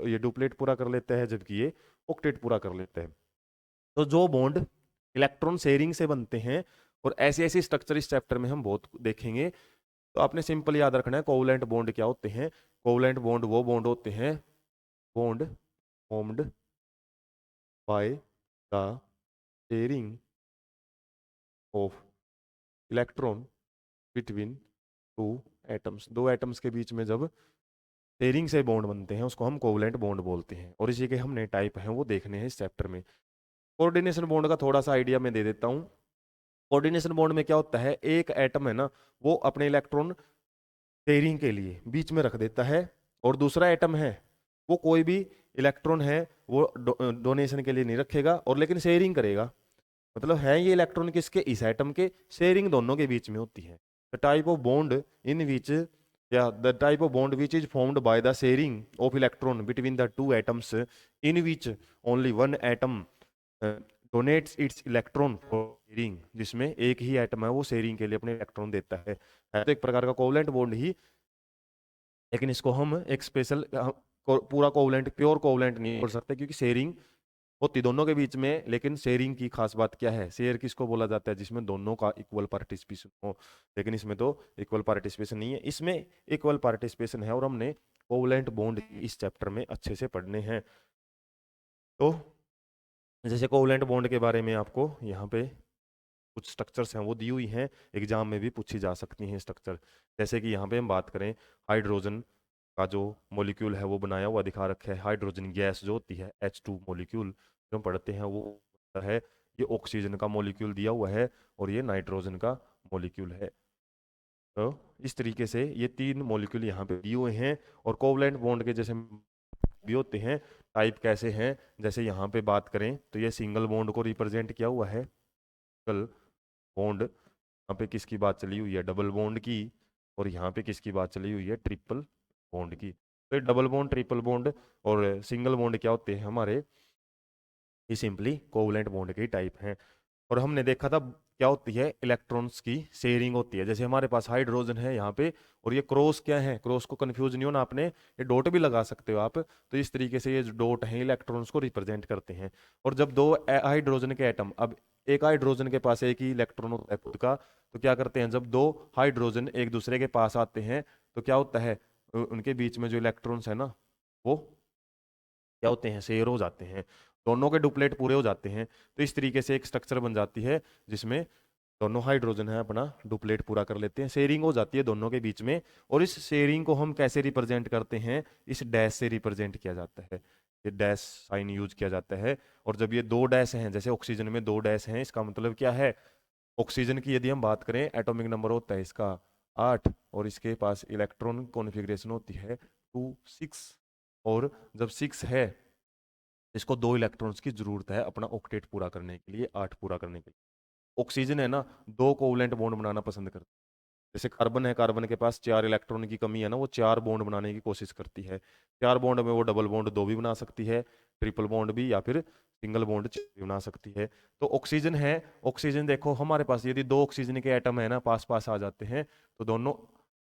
A: ये डुप्लेट पूरा कर लेता है, जबकि ये ऑक्टेट पूरा कर लेता है। तो जो बॉन्ड इलेक्ट्रॉन शेयरिंग से बनते हैं, और ऐसे ऐसे स्ट्रक्चर इस चैप्टर में हम बहुत देखेंगे। तो आपने सिंपल याद रखना है कोवलेंट बॉन्ड क्या होते हैं। कोवलेंट बॉन्ड वो बॉन्ड होते हैं, bond formed by the sharing of electron between 2 atoms. 2 atoms के बीच में जब शेयरिंग से बॉन्ड बनते हैं उसको हम कोवलेंट बॉन्ड बोलते हैं। और इसी के हमने टाइप हैं वो देखने हैं इस चैप्टर में। कोऑर्डिनेशन बॉन्ड का थोड़ा सा आइडिया मैं दे देता हूँ। कोऑर्डिनेशन बॉन्ड में क्या होता है, एक एटम है ना वो अपने इलेक्ट्रॉन शेयरिंग के लिए बीच में रख देता है, और दूसरा एटम है वो कोई भी इलेक्ट्रॉन है वो डोनेशन के लिए नहीं रखेगा, और लेकिन शेयरिंग करेगा। मतलब है ये इलेक्ट्रॉन किसके, इस एटम के, शेयरिंग दोनों के बीच में होती है। The type of bond in which क्या the type of bond which is formed by the sharing of electron between the two atoms in which only one atom donates its electron for sharing, जिसमें एक ही एटम है वो शेयरिंग के लिए अपने इलेक्ट्रॉन देता है तो एक प्रकार का कोवलेंट बॉन्ड ही, लेकिन इसको हम एक स्पेशल पूरा कोवलेंट प्योर कोवलेंट नहीं बोल सकते क्योंकि शेयरिंग होती दोनों के बीच में। लेकिन शेयरिंग की खास बात क्या है, शेयर किसको बोला जाता है, जिसमें दोनों का इक्वल पार्टिसिपेशन हो, लेकिन इसमें तो इक्वल पार्टिसिपेशन नहीं है, इसमें इक्वल पार्टिसिपेशन है और हमने कोवलेंट बॉन्ड इस चैप्टर में अच्छे से पढ़ने हैं। तो जैसे कोवलेंट बॉन्ड के बारे में आपको यहाँ पे कुछ स्ट्रक्चर्स हैं वो दी हुई हैं, एग्जाम में भी पूछी जा सकती हैं स्ट्रक्चर। जैसे कि यहाँ पे हम बात करें हाइड्रोजन का जो मॉलिक्यूल है वो बनाया हुआ दिखा रखा है। हाइड्रोजन गैस जो होती है H2 मॉलिक्यूल जो हम पढ़ते हैं वो है, ये ऑक्सीजन का मॉलिक्यूल दिया हुआ है और ये नाइट्रोजन का मॉलिक्यूल है। तो इस तरीके से ये तीन मॉलिक्यूल यहाँ पे दिए हुए हैं। और कोवलेंट बॉन्ड के जैसे भी होते हैं टाइप कैसे हैं, जैसे यहाँ पे बात करें तो ये सिंगल बॉन्ड को रिप्रेजेंट किया हुआ है, सिंगल बॉन्ड। यहाँ पे किसकी बात चली हुई है, डबल बॉन्ड की, और यहाँ पे किसकी बात चली हुई है, ट्रिपल बॉन्ड की। तो डबल बॉन्ड, ट्रिपल बॉन्ड और सिंगल बॉन्ड क्या होते हैं हमारे, ये सिंपली कोवलेंट बॉन्ड के ही टाइप हैं। और हमने देखा था क्या होती है, इलेक्ट्रॉन्स की शेयरिंग होती है। जैसे हमारे पास हाइड्रोजन है यहाँ पे और ये क्रॉस क्या है, क्रॉस को कंफ्यूज नहीं होना आपने, ये डॉट भी लगा सकते हो आप। तो इस तरीके से ये जो डॉट हैं इलेक्ट्रॉन्स को रिप्रेजेंट करते हैं। और जब दो हाइड्रोजन के एटम, अब एक हाइड्रोजन के पास एक ही इलेक्ट्रॉन होता है खुद का, तो क्या करते हैं जब दो हाइड्रोजन एक दूसरे के पास आते हैं तो क्या होता है, उनके बीच में जो इलेक्ट्रॉन्स है ना वो क्या होते हैं, शेयर हो जाते हैं, दोनों के डुप्लेट पूरे हो जाते हैं। तो इस तरीके से एक स्ट्रक्चर बन जाती है जिसमें दोनों हाइड्रोजन है अपना डुप्लेट पूरा कर लेते हैं, शेयरिंग हो जाती है दोनों के बीच में। और इस शेयरिंग को हम कैसे रिप्रेजेंट करते हैं, इस डैश से रिप्रेजेंट किया जाता है, ये डैश साइन यूज किया जाता है। और जब ये दो डैश हैं, जैसे ऑक्सीजन में दो डैश हैं, इसका मतलब क्या है, ऑक्सीजन की यदि हम बात करें एटॉमिक नंबर होता है इसका 8 और इसके पास इलेक्ट्रॉन कॉन्फ़िगरेशन होती है 2 6। और जब 6 है इसको दो इलेक्ट्रॉन्स की जरूरत है अपना ऑक्टेट पूरा करने के लिए, 8 पूरा करने के लिए। ऑक्सीजन है ना दो कोवलेंट बॉन्ड बनाना पसंद करता है। जैसे कार्बन है, कार्बन के पास 4 इलेक्ट्रॉन की कमी है ना, वो 4 बॉन्ड बनाने की कोशिश करती है। 4 बॉन्ड में वो डबल बॉन्ड 2 भी बना सकती है, ट्रिपल बॉन्ड भी, या फिर सिंगल बॉन्ड भी बना सकती है। तो ऑक्सीजन है, ऑक्सीजन देखो हमारे पास यदि दो ऑक्सीजन के एटम है ना पास पास आ जाते हैं तो दोनों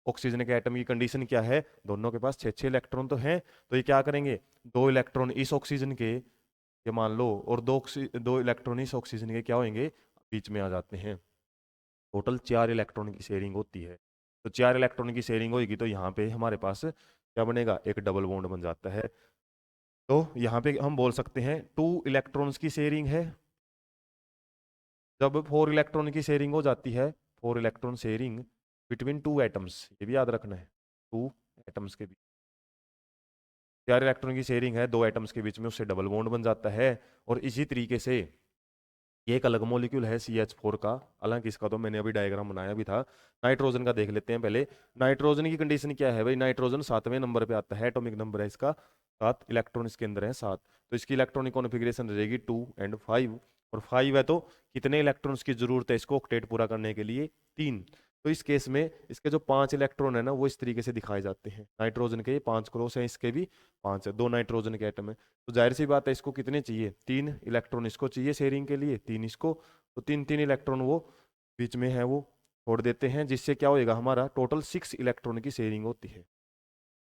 A: ऑक्सीजन के एटम की कंडीशन क्या है, दोनों के पास 6 इलेक्ट्रॉन तो हैं, तो ये क्या करेंगे, दो इलेक्ट्रॉन इस ऑक्सीजन के, ये मान लो, और दो इलेक्ट्रॉन इस ऑक्सीजन के क्या होंगे, बीच में आ जाते हैं। टोटल 4 इलेक्ट्रॉन की शेयरिंग होती है। तो 4 इलेक्ट्रॉन की शेयरिंग होगी तो यहाँ पे हमारे पास क्या बनेगा, एक डबल बॉन्ड बन जाता है। तो यहाँ पे हम बोल सकते हैं 2 इलेक्ट्रॉन्स की शेयरिंग है। जब 4 इलेक्ट्रॉन की शेयरिंग हो जाती है, 4 इलेक्ट्रॉन शेयरिंग बिटवीन 2 एटम्स, ये भी याद रखना है, 2 एटम्स के बीच 4 इलेक्ट्रॉन की शेयरिंग है, 2 एटम्स के बीच में, उससे डबल बॉन्ड बन जाता है। और इसी तरीके से ये एक अलग मॉलिक्यूल है CH4 का, हालांकि इसका तो मैंने अभी डायग्राम बनाया भी था। नाइट्रोजन का देख लेते हैं पहले। नाइट्रोजन की कंडीशन क्या है भाई, नाइट्रोजन 7वें नंबर पे आता है, एटॉमिक नंबर है इसका 7, इलेक्ट्रॉन इसके अंदर है 7। तो इसकी इलेक्ट्रॉनिक कॉन्फ़िगरेशन रहेगी 2 और 5। और 5 है तो कितने इलेक्ट्रॉन्स की जरूरत है इसको ऑक्टेट पूरा करने के लिए, 3। तो इस केस में इसके जो 5 इलेक्ट्रॉन है ना वो इस तरीके से दिखाए जाते हैं, नाइट्रोजन के 5 क्रॉस हैं, इसके भी 5 है, 2 नाइट्रोजन के एटम है। तो जाहिर सी बात है इसको कितने चाहिए, 3 इलेक्ट्रॉन इसको चाहिए शेयरिंग के लिए, 3 इसको, तो 3 इलेक्ट्रॉन वो बीच में है वो छोड़ देते हैं, जिससे क्या होएगा, हमारा टोटल 6 इलेक्ट्रॉन की शेयरिंग होती है,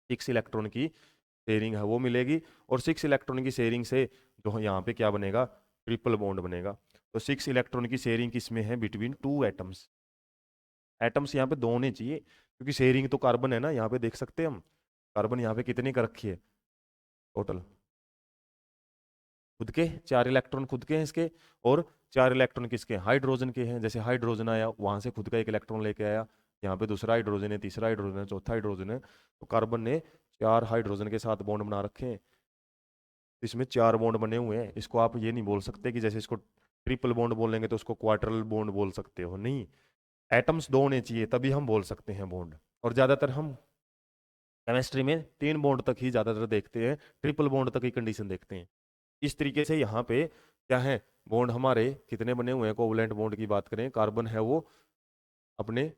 A: 6 इलेक्ट्रॉन की शेयरिंग है वो मिलेगी। और 6 इलेक्ट्रॉन की शेयरिंग से जो यहाँ पे क्या बनेगा, ट्रिपल बॉन्ड बनेगा। तो 6 इलेक्ट्रॉन की शेयरिंग किसमें है, बिटवीन 2 एटम्स। एटम्स यहाँ पे 2 होने चाहिए क्योंकि शेयरिंग तो कार्बन है ना, यहाँ पे देख सकते हैं हम, कार्बन यहाँ पे कितने का रखी है टोटल, खुद के 4 इलेक्ट्रॉन खुद के हैं इसके, और 4 इलेक्ट्रॉन किसके हैं, हाइड्रोजन के हैं। जैसे हाइड्रोजन आया वहां से खुद का एक इलेक्ट्रॉन लेके आया, यहाँ पे दूसरा हाइड्रोजन है, तीसरा हाइड्रोजन है, चौथा हाइड्रोजन है। तो कार्बन ने 4 हाइड्रोजन के साथ बॉन्ड बना रखे हैं, इसमें 4 बॉन्ड बने हुए हैं। इसको आप ये नहीं बोल सकते कि जैसे इसको ट्रिपल बॉन्ड बोलेंगे तो उसको क्वार्टरल बॉन्ड बोल सकते हो, नहीं, एटम्स 2 होने चाहिए तभी हम बोल सकते हैं बॉन्ड। और ज्यादातर हम केमिस्ट्री में 3 बॉन्ड तक ही ज्यादातर देखते हैं, ट्रिपल बॉन्ड तक ही कंडीशन देखते हैं। इस तरीके से यहाँ पे क्या है, बॉन्ड हमारे कितने बने हुए हैं, कोवलेंट बॉन्ड की बात करें, कार्बन है वो अपने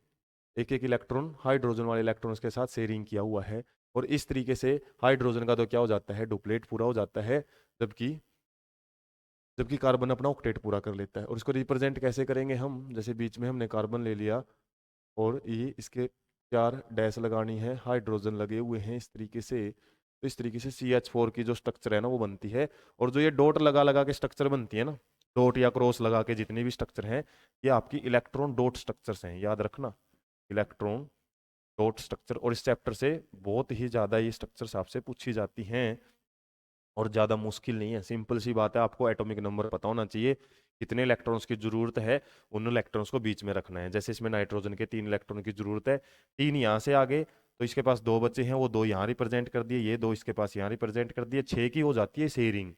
A: एक एक इलेक्ट्रॉन हाइड्रोजन वाले इलेक्ट्रॉन्स के साथ शेयरिंग किया हुआ है। और इस तरीके से हाइड्रोजन का तो क्या हो जाता है, डुप्लेट पूरा हो जाता है, जबकि जबकि कार्बन अपना ऑक्टेट पूरा कर लेता है। और इसको रिप्रेजेंट कैसे करेंगे हम, जैसे बीच में हमने कार्बन ले लिया और ये इसके 4 डैश लगानी है, हाइड्रोजन लगे हुए हैं इस तरीके से। तो इस तरीके से CH4 की जो स्ट्रक्चर है ना वो बनती है। और जो ये डॉट लगा लगा के स्ट्रक्चर बनती है ना, डॉट या क्रॉस लगा के जितने भी स्ट्रक्चर हैं, ये आपकी इलेक्ट्रॉन डॉट स्ट्रक्चर्स हैं, याद रखना, इलेक्ट्रॉन डॉट स्ट्रक्चर। और इस चैप्टर से बहुत ही ज़्यादा ये स्ट्रक्चर्स आपसे पूछी जाती हैं और ज़्यादा मुश्किल नहीं है, सिंपल सी बात है। आपको एटॉमिक नंबर पता होना चाहिए, कितने इलेक्ट्रॉन्स की जरूरत है, उन इलेक्ट्रॉन्स को बीच में रखना है। जैसे इसमें नाइट्रोजन के 3 इलेक्ट्रॉन की जरूरत है, 3 यहाँ से आगे, तो इसके पास 2 बचे हैं, वो 2 यहाँ रिप्रेजेंट कर दिए, ये 2 इसके पास यहाँ रिप्रेजेंट कर दिए, 6 की हो जाती है शेयरिंग।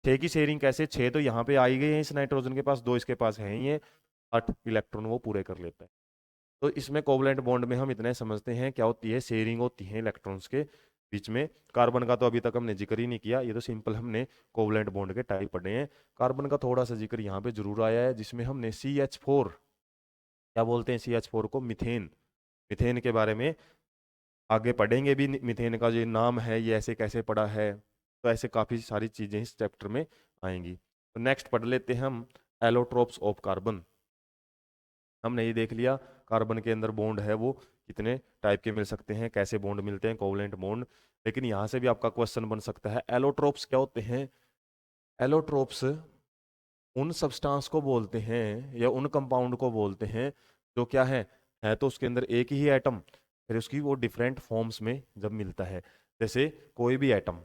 A: 6 की शेयरिंग कैसे, 6 तो यहाँ पे आ ही गए हैं इस नाइट्रोजन के पास, 2 इसके पास है ही है, 8 इलेक्ट्रॉन वो पूरे कर लेता है। तो इसमें कोवलेंट बॉन्ड में हम इतना समझते हैं क्या होती है, शेयरिंग होती है इलेक्ट्रॉन्स के बीच में। कार्बन का तो अभी तक हमने जिक्र ही नहीं किया, ये तो सिंपल हमने कोवलेंट बॉन्ड के टाइप पढ़े हैं। कार्बन का थोड़ा सा जिक्र यहाँ पे जरूर आया है, जिसमें हमने CH4, क्या बोलते हैं CH4 को, मिथेन, मिथेन के बारे में आगे पढ़ेंगे भी। मिथेन का जो नाम है ये ऐसे कैसे पड़ा है, तो ऐसे काफ़ी सारी चीज़ें इस चैप्टर में आएंगी। तो नेक्स्ट पढ़ लेते हैं हम एलोट्रोप्स ऑफ कार्बन। हमने ये देख लिया कार्बन के अंदर बॉन्ड है वो कितने टाइप के मिल सकते हैं, कैसे बॉन्ड मिलते हैं, कोवलेंट बॉन्ड। लेकिन यहाँ से भी आपका क्वेश्चन बन सकता है, एलोट्रोप्स क्या होते हैं। एलोट्रोप्स उन सब्सटेंस को बोलते हैं या उन कंपाउंड को बोलते हैं जो क्या है तो उसके अंदर एक ही एटम, फिर उसकी वो डिफरेंट फॉर्म्स में जब मिलता है। जैसे कोई भी एटम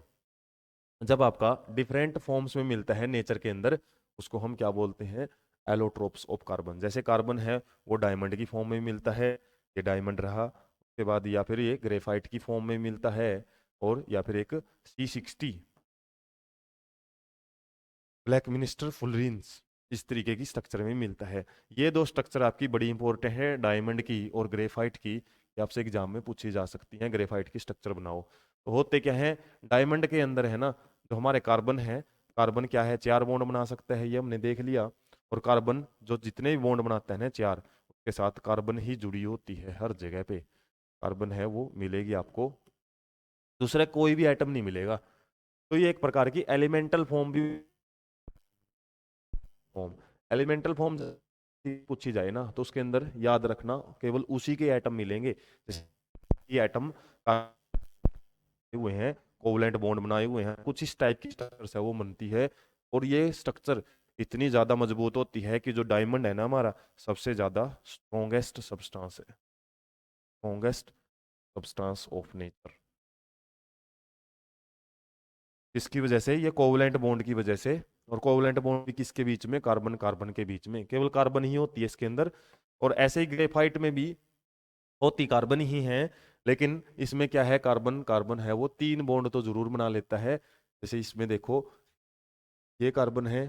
A: जब आपका डिफरेंट फॉर्म्स में मिलता है नेचर के अंदर, उसको हम क्या बोलते हैं, एलोट्रोप्स ऑफ कार्बन। जैसे कार्बन है वो डायमंड की फॉर्म में मिलता है, ये डायमंड रहा, उसके बाद या फिर ये ग्रेफाइट की फॉर्म में मिलता है, और या फिर एक C60 ब्लैक मिनिस्टर फुलरिन्स, इस तरीके की स्ट्रक्चर में मिलता है। ये 2 स्ट्रक्चर आपकी बड़ी इंपॉर्टेंट है, डायमंड की और ग्रेफाइट की, ये आपसे एग्जाम में पूछी जा सकती हैं। ग्रेफाइट की स्ट्रक्चर बनाओ, तो होते क्या है, डायमंड के अंदर है ना जो हमारे कार्बन है, कार्बन क्या है, 4 बॉन्ड बना सकता है, ये हमने देख लिया। और कार्बन जो जितने भी बॉन्ड बनाता है ना 4, उसके साथ कार्बन ही जुड़ी होती है, हर जगह पे कार्बन है वो मिलेगी आपको, दूसरा कोई भी आइटम नहीं मिलेगा। तो ये एक प्रकार की एलिमेंटल फॉर्म भी, फॉर्म, एलिमेंटल फॉर्म पूछी जाए ना तो उसके अंदर याद रखना केवल उसी के एटम मिलेंगे, जैसे ये एटम हुए हैं, कोवलेंट बॉन्ड बनाए हुए हैं, कुछ इस टाइप की स्ट्रक्चर है वो बनती है। और ये स्ट्रक्चर इतनी ज्यादा मजबूत होती है कि जो डायमंड है ना हमारा, सबसे ज्यादा स्ट्रॉन्गेस्ट सब्सटेंस है, स्ट्रॉन्गेस्ट सब्सटेंस ऑफ नेचर। इसकी वजह से, ये कोवलेंट बॉन्ड की वजह से। और कोवलेंट बॉन्ड भी किसके बीच में, कार्बन कार्बन के बीच में, केवल कार्बन ही होती है इसके अंदर। और ऐसे ही ग्रेफाइट में भी होती कार्बन ही है, लेकिन इसमें क्या है, कार्बन कार्बन है वो 3 बॉन्ड तो जरूर बना लेता है। जैसे इसमें देखो, ये कार्बन है,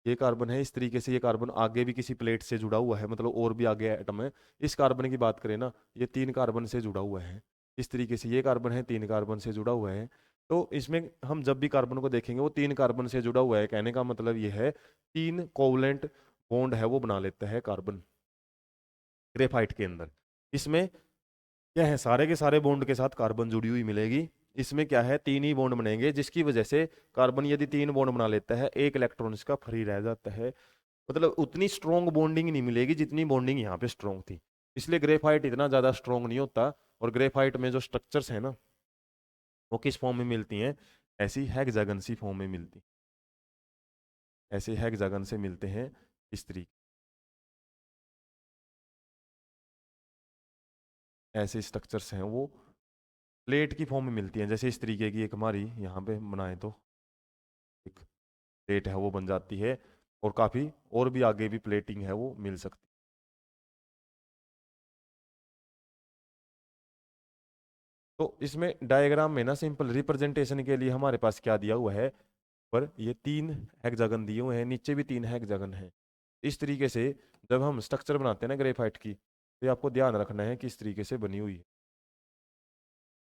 A: ये कार्बन है, इस तरीके से ये कार्बन आगे भी किसी प्लेट से जुड़ा हुआ है, मतलब और भी आगे एटम है। इस कार्बन की बात करें ना, ये 3 कार्बन से जुड़ा हुआ है, इस तरीके से ये कार्बन है 3 कार्बन से जुड़ा हुआ है। तो इसमें हम जब भी कार्बन को देखेंगे वो 3 कार्बन से जुड़ा हुआ है, कहने का मतलब ये है 3 कोवलेंट बॉन्ड है वो बना लेता है कार्बन ग्रेफाइट के अंदर। इसमें क्या है, सारे के सारे बॉन्ड के साथ कार्बन जुड़ी हुई मिलेगी, इसमें क्या है 3 ही बॉन्ड बनेंगे, जिसकी वजह से कार्बन यदि 3 बॉन्ड बना लेता है, एक इलेक्ट्रॉन इसका फ्री रह जाता है। मतलब उतनी स्ट्रॉन्ग बॉन्डिंग नहीं मिलेगी जितनी बॉन्डिंग यहाँ पे स्ट्रॉन्ग थी, इसलिए ग्रेफाइट इतना ज्यादा स्ट्रॉन्ग नहीं होता। और ग्रेफाइट में जो स्ट्रक्चर्स है ना वो किस फॉर्म में मिलती हैं, ऐसी हेक्सागन सी फॉर्म में मिलती, ऐसे हेक्सागन से मिलते हैं इस तरीके, ऐसे स्ट्रक्चर्स हैं वो प्लेट की फॉर्म में मिलती हैं। जैसे इस तरीके की एक हमारी यहाँ पे बनाए तो एक प्लेट है वो बन जाती है, और काफी और भी आगे भी प्लेटिंग है वो मिल सकती। तो इसमें डायग्राम में ना सिंपल रिप्रेजेंटेशन के लिए हमारे पास क्या दिया हुआ है, पर ये 3 हेक्सागन दिए हुए हैं, नीचे भी 3 हेक्सागन है। इस तरीके से जब हम स्ट्रक्चर बनाते हैं ना ग्रेफाइट की, तो ये आपको ध्यान रखना है कि इस तरीके से बनी हुई है।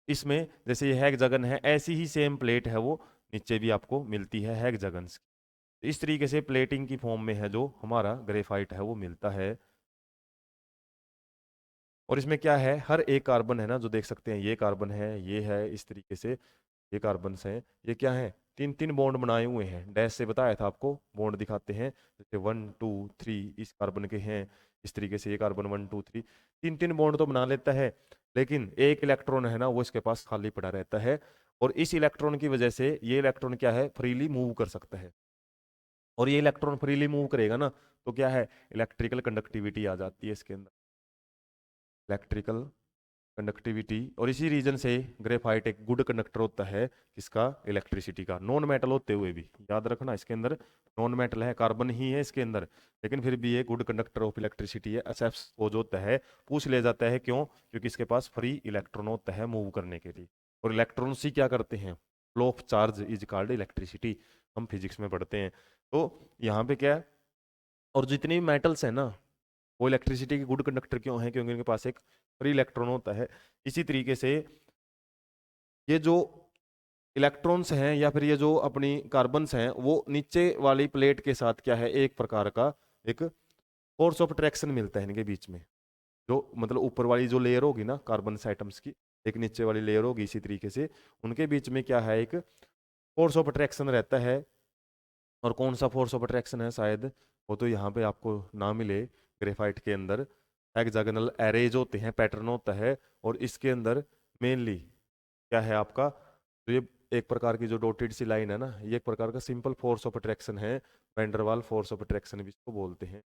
A: इसमें जैसे ये हेक्सागन है, ऐसी ही सेम प्लेट है वो नीचे भी आपको मिलती है हेक्सागन्स की। इस तरीके से प्लेटिंग की फॉर्म में है जो हमारा ग्रेफाइट है वो मिलता है। और इसमें क्या है, हर एक कार्बन है ना जो देख सकते हैं, ये कार्बन है, ये है, इस तरीके से ये कार्बन हैं, ये क्या है, तीन तीन बॉन्ड बनाए हुए हैं। डैश से बताया था आपको, बॉन्ड दिखाते हैं, जैसे 1 2 3 इस कार्बन के हैं, इस तरीके से ये कार्बन 1 2 3 तीन तीन बॉन्ड तो बना लेता है, लेकिन एक इलेक्ट्रॉन है ना वो इसके पास खाली पड़ा रहता है। और इस इलेक्ट्रॉन की वजह से ये इलेक्ट्रॉन क्या है, फ्रीली मूव कर सकता है। और ये इलेक्ट्रॉन फ्रीली मूव करेगा ना तो क्या है, इलेक्ट्रिकल कंडक्टिविटी आ जाती है इसके अंदर, इलेक्ट्रिकल कंडक्टिविटी। और इसी रीजन से ग्रेफाइट एक गुड कंडक्टर होता है किसका, इलेक्ट्रिसिटी का। नॉन मेटल होते हुए भी याद रखना, इसके अंदर नॉन मेटल है, कार्बन ही है इसके अंदर, लेकिन फिर भी ये गुड कंडक्टर ऑफ इलेक्ट्रिसिटी है। एसएफ वो जो होता है पूछ ले जाता है, क्यों, क्योंकि इसके पास फ्री इलेक्ट्रॉन होता है मूव करने के लिए। और इलेक्ट्रॉन्स ही क्या करते हैं, flow of charge is called electricity, हम फिजिक्स में पढ़ते हैं। तो यहाँ पे क्या है, और जितने भी मेटल्स हैं ना वो इलेक्ट्रिसिटी के गुड कंडक्टर क्यों हैं, क्योंकि उनके पास एक फ्री इलेक्ट्रॉन होता है। इसी तरीके से ये जो इलेक्ट्रॉन्स हैं या फिर ये जो अपनी कार्बन्स हैं वो नीचे वाली प्लेट के साथ क्या है, एक प्रकार का एक फोर्स ऑफ अट्रैक्शन मिलता है इनके बीच में। जो मतलब ऊपर वाली जो लेयर होगी ना कार्बन एटम्स की, एक नीचे वाली लेयर होगी, इसी तरीके से उनके बीच में क्या है, एक फोर्स ऑफ अट्रैक्शन रहता है। और कौन सा फोर्स ऑफ अट्रैक्शन है, शायद वो तो यहाँ पे आपको ना मिले। ग्रेफाइट के अंदर हेक्सागोनल एरेज होते हैं, पैटर्न होता है, और इसके अंदर मेनली क्या है आपका, तो ये एक प्रकार की जो डॉटेड सी लाइन है ना, ये एक प्रकार का सिंपल फोर्स ऑफ अट्रैक्शन है। वैंडरवाल फोर्स ऑफ अट्रैक्शन भी इसको बोलते हैं।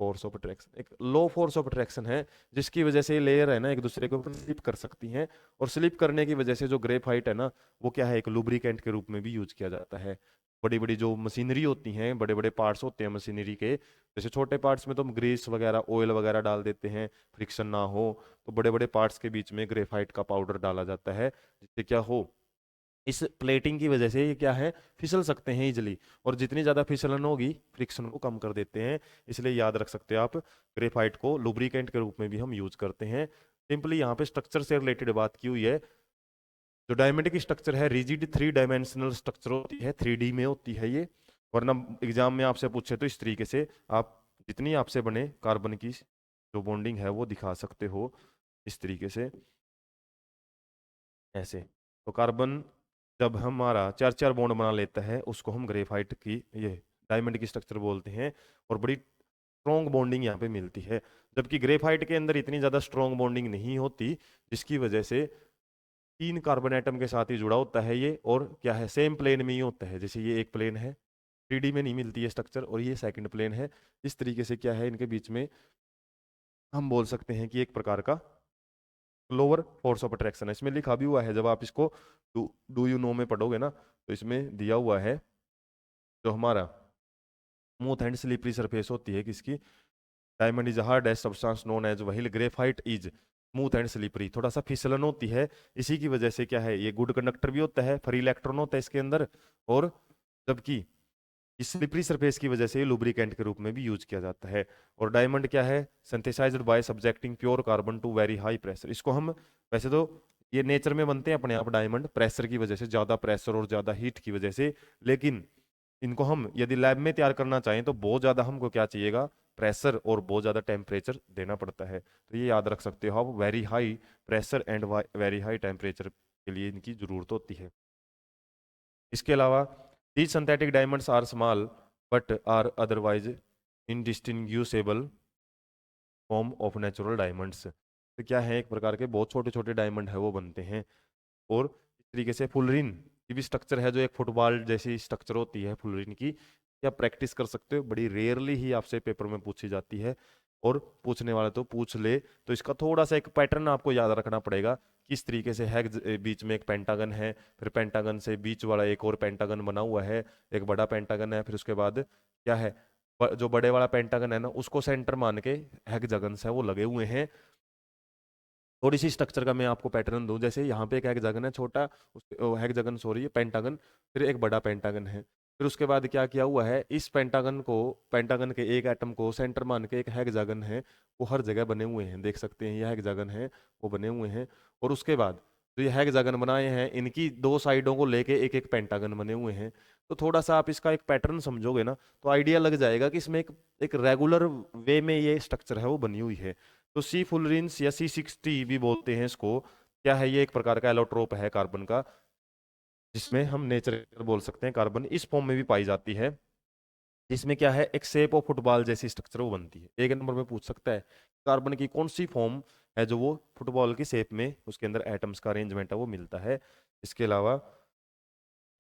A: फोर्स ऑफ अट्रैक्शन एक लो फोर्स ऑफ अट्रैक्शन है, जिसकी वजह से ये लेयर है ना एक दूसरे के ऊपर स्लिप कर सकती हैं। और स्लिप करने की वजह से जो ग्रेफाइट है ना वो क्या है, एक लुब्रिकेंट के रूप में भी यूज किया जाता है। बड़ी बड़ी जो मशीनरी होती हैं, बड़े बड़े पार्ट्स होते हैं मशीनरी के, जैसे छोटे पार्ट्स में तो हम ग्रीस वगैरह ऑयल वगैरह डाल देते हैं फ्रिक्शन ना हो, तो बड़े बड़े पार्ट्स के बीच में ग्रेफाइट का पाउडर डाला जाता है, जिससे क्या हो, इस प्लेटिंग की वजह से ये क्या है, फिसल सकते हैं इजिली। और जितनी ज़्यादा फिसलन होगी फ्रिक्शन को कम कर देते हैं, इसलिए याद रख सकते हो आप, ग्रेफाइट को लुब्रिकेंट के रूप में भी हम यूज करते हैं। सिंपली यहाँ पे स्ट्रक्चर से रिलेटेड बात की हुई है। जो डायमंड की स्ट्रक्चर है रिजिड 3 डायमेंशनल स्ट्रक्चर होती है, 3D में होती है ये। वरना एग्जाम में आपसे पूछे तो इस तरीके से आप जितनी आपसे बने कार्बन की जो बॉन्डिंग है वो दिखा सकते हो, इस तरीके से ऐसे। तो कार्बन जब हमारा चार चार बॉन्ड बना लेता है उसको हम ग्रेफाइट की ये डायमंड की स्ट्रक्चर बोलते हैं, और बड़ी स्ट्रॉन्ग बॉन्डिंग यहाँ पे मिलती है। जबकि ग्रेफाइट के अंदर इतनी ज़्यादा स्ट्रॉन्ग बॉन्डिंग नहीं होती, जिसकी वजह से 3 कार्बन एटम के साथ ही जुड़ा होता है ये, और क्या है, सेम प्लेन में ही होता है। जैसे ये एक प्लेन है, 3D में नहीं मिलती है स्ट्रक्चर, और ये सेकंड प्लेन है। इस तरीके से क्या है, इनके बीच में हम बोल सकते हैं कि एक प्रकार का लोअर फोर्स ऑफ अट्रैक्शन है। इसमें लिखा भी हुआ है, जब आप इसको डू यू नो में पढ़ोगे ना तो इसमें दिया हुआ है, जो हमारा स्मूथ एंड स्लिपरी सरफेस होती है किसकी, diamond is hard as substance known as wheel, graphite is smooth and slippery, थोड़ा सा फिसलन होती है। इसी की वजह से क्या है, ये गुड कंडक्टर भी होता है, फ्री इलेक्ट्रॉन होता है इसके अंदर, और जबकि इस स्लिपरी सरफेस की वजह से लुब्रिकेंट के रूप में भी यूज किया जाता है। और डायमंड क्या है, synthesized by subjecting pure carbon to very high pressure. इसको हम वैसे तो ये नेचर में बनते हैं अपने आप डायमंड, प्रेशर की वजह से, ज्यादा प्रेशर और ज्यादा हीट की वजह से, लेकिन इनको हम यदि लैब में तैयार करना चाहें तो बहुत ज्यादा हमको क्या चाहिएगा, प्रेशर और बहुत ज्यादा टेम्परेचर देना पड़ता है। तो ये याद रख सकते हो आप, very high pressure and very high temperature के लिए इनकी जरूरत होती है। इसके अलावा these synthetic diamonds are small but are otherwise indistinguishable form of natural diamonds। तो क्या है, एक प्रकार के बहुत छोटे छोटे डायमंड है वो बनते हैं। और इस तरीके से फुलरिन की भी स्ट्रक्चर है, जो एक फुटबॉल जैसी स्ट्रक्चर होती है फुलरिन की, क्या प्रैक्टिस कर सकते हो, बड़ी रेयरली ही आपसे पेपर में पूछी जाती है, और पूछने वाले तो पूछ ले। तो इसका थोड़ा सा एक पैटर्न आपको याद रखना पड़ेगा, किस तरीके से है, बीच में एक पेंटागन है, फिर पेंटागन से बीच वाला एक और पेंटागन बना हुआ है, एक बड़ा पेंटागन है, फिर उसके बाद क्या है, जो बड़े वाला पेंटागन है ना उसको सेंटर मान के हेक्सागन्स है वो लगे हुए हैं। थोड़ी सी स्ट्रक्चर का मैं आपको पैटर्न दूं, जैसे यहाँ पे एक हेक्सागन है छोटा, हेक्सागन सॉरी पेंटागन, फिर एक बड़ा पेंटागन है, फिर उसके बाद क्या किया हुआ है, इस पेंटागन को, पेंटागन के एक एटम को सेंटर मान के एक हेक्सागन है वो हर जगह बने हुए हैं, देख सकते हैं ये हेक्सागन है वो बने हुए हैं। और उसके बाद तो ये हेक्सागन बनाए हैं, इनकी दो साइडों को लेके एक एक पेंटागन बने हुए हैं। तो थोड़ा सा आप इसका एक पैटर्न समझोगे ना तो आइडिया लग जाएगा कि इसमें एक एक रेगुलर वे में ये स्ट्रक्चर है वो बनी हुई है। तो सी फुलरिन्स या C60 भी बोलते हैं इसको। क्या है ये? एक प्रकार का एलोट्रोप है कार्बन का, जिसमें हम नेचर बोल सकते हैं। कार्बन इस फॉर्म में भी पाई जाती है, जिसमें क्या है, एक शेप ऑफ फुटबॉल जैसी स्ट्रक्चर वो बनती है। एक नंबर में पूछ सकता है कार्बन की कौन सी फॉर्म है जो वो फुटबॉल की शेप में उसके अंदर एटम्स का अरेंजमेंट है वो मिलता है। इसके अलावा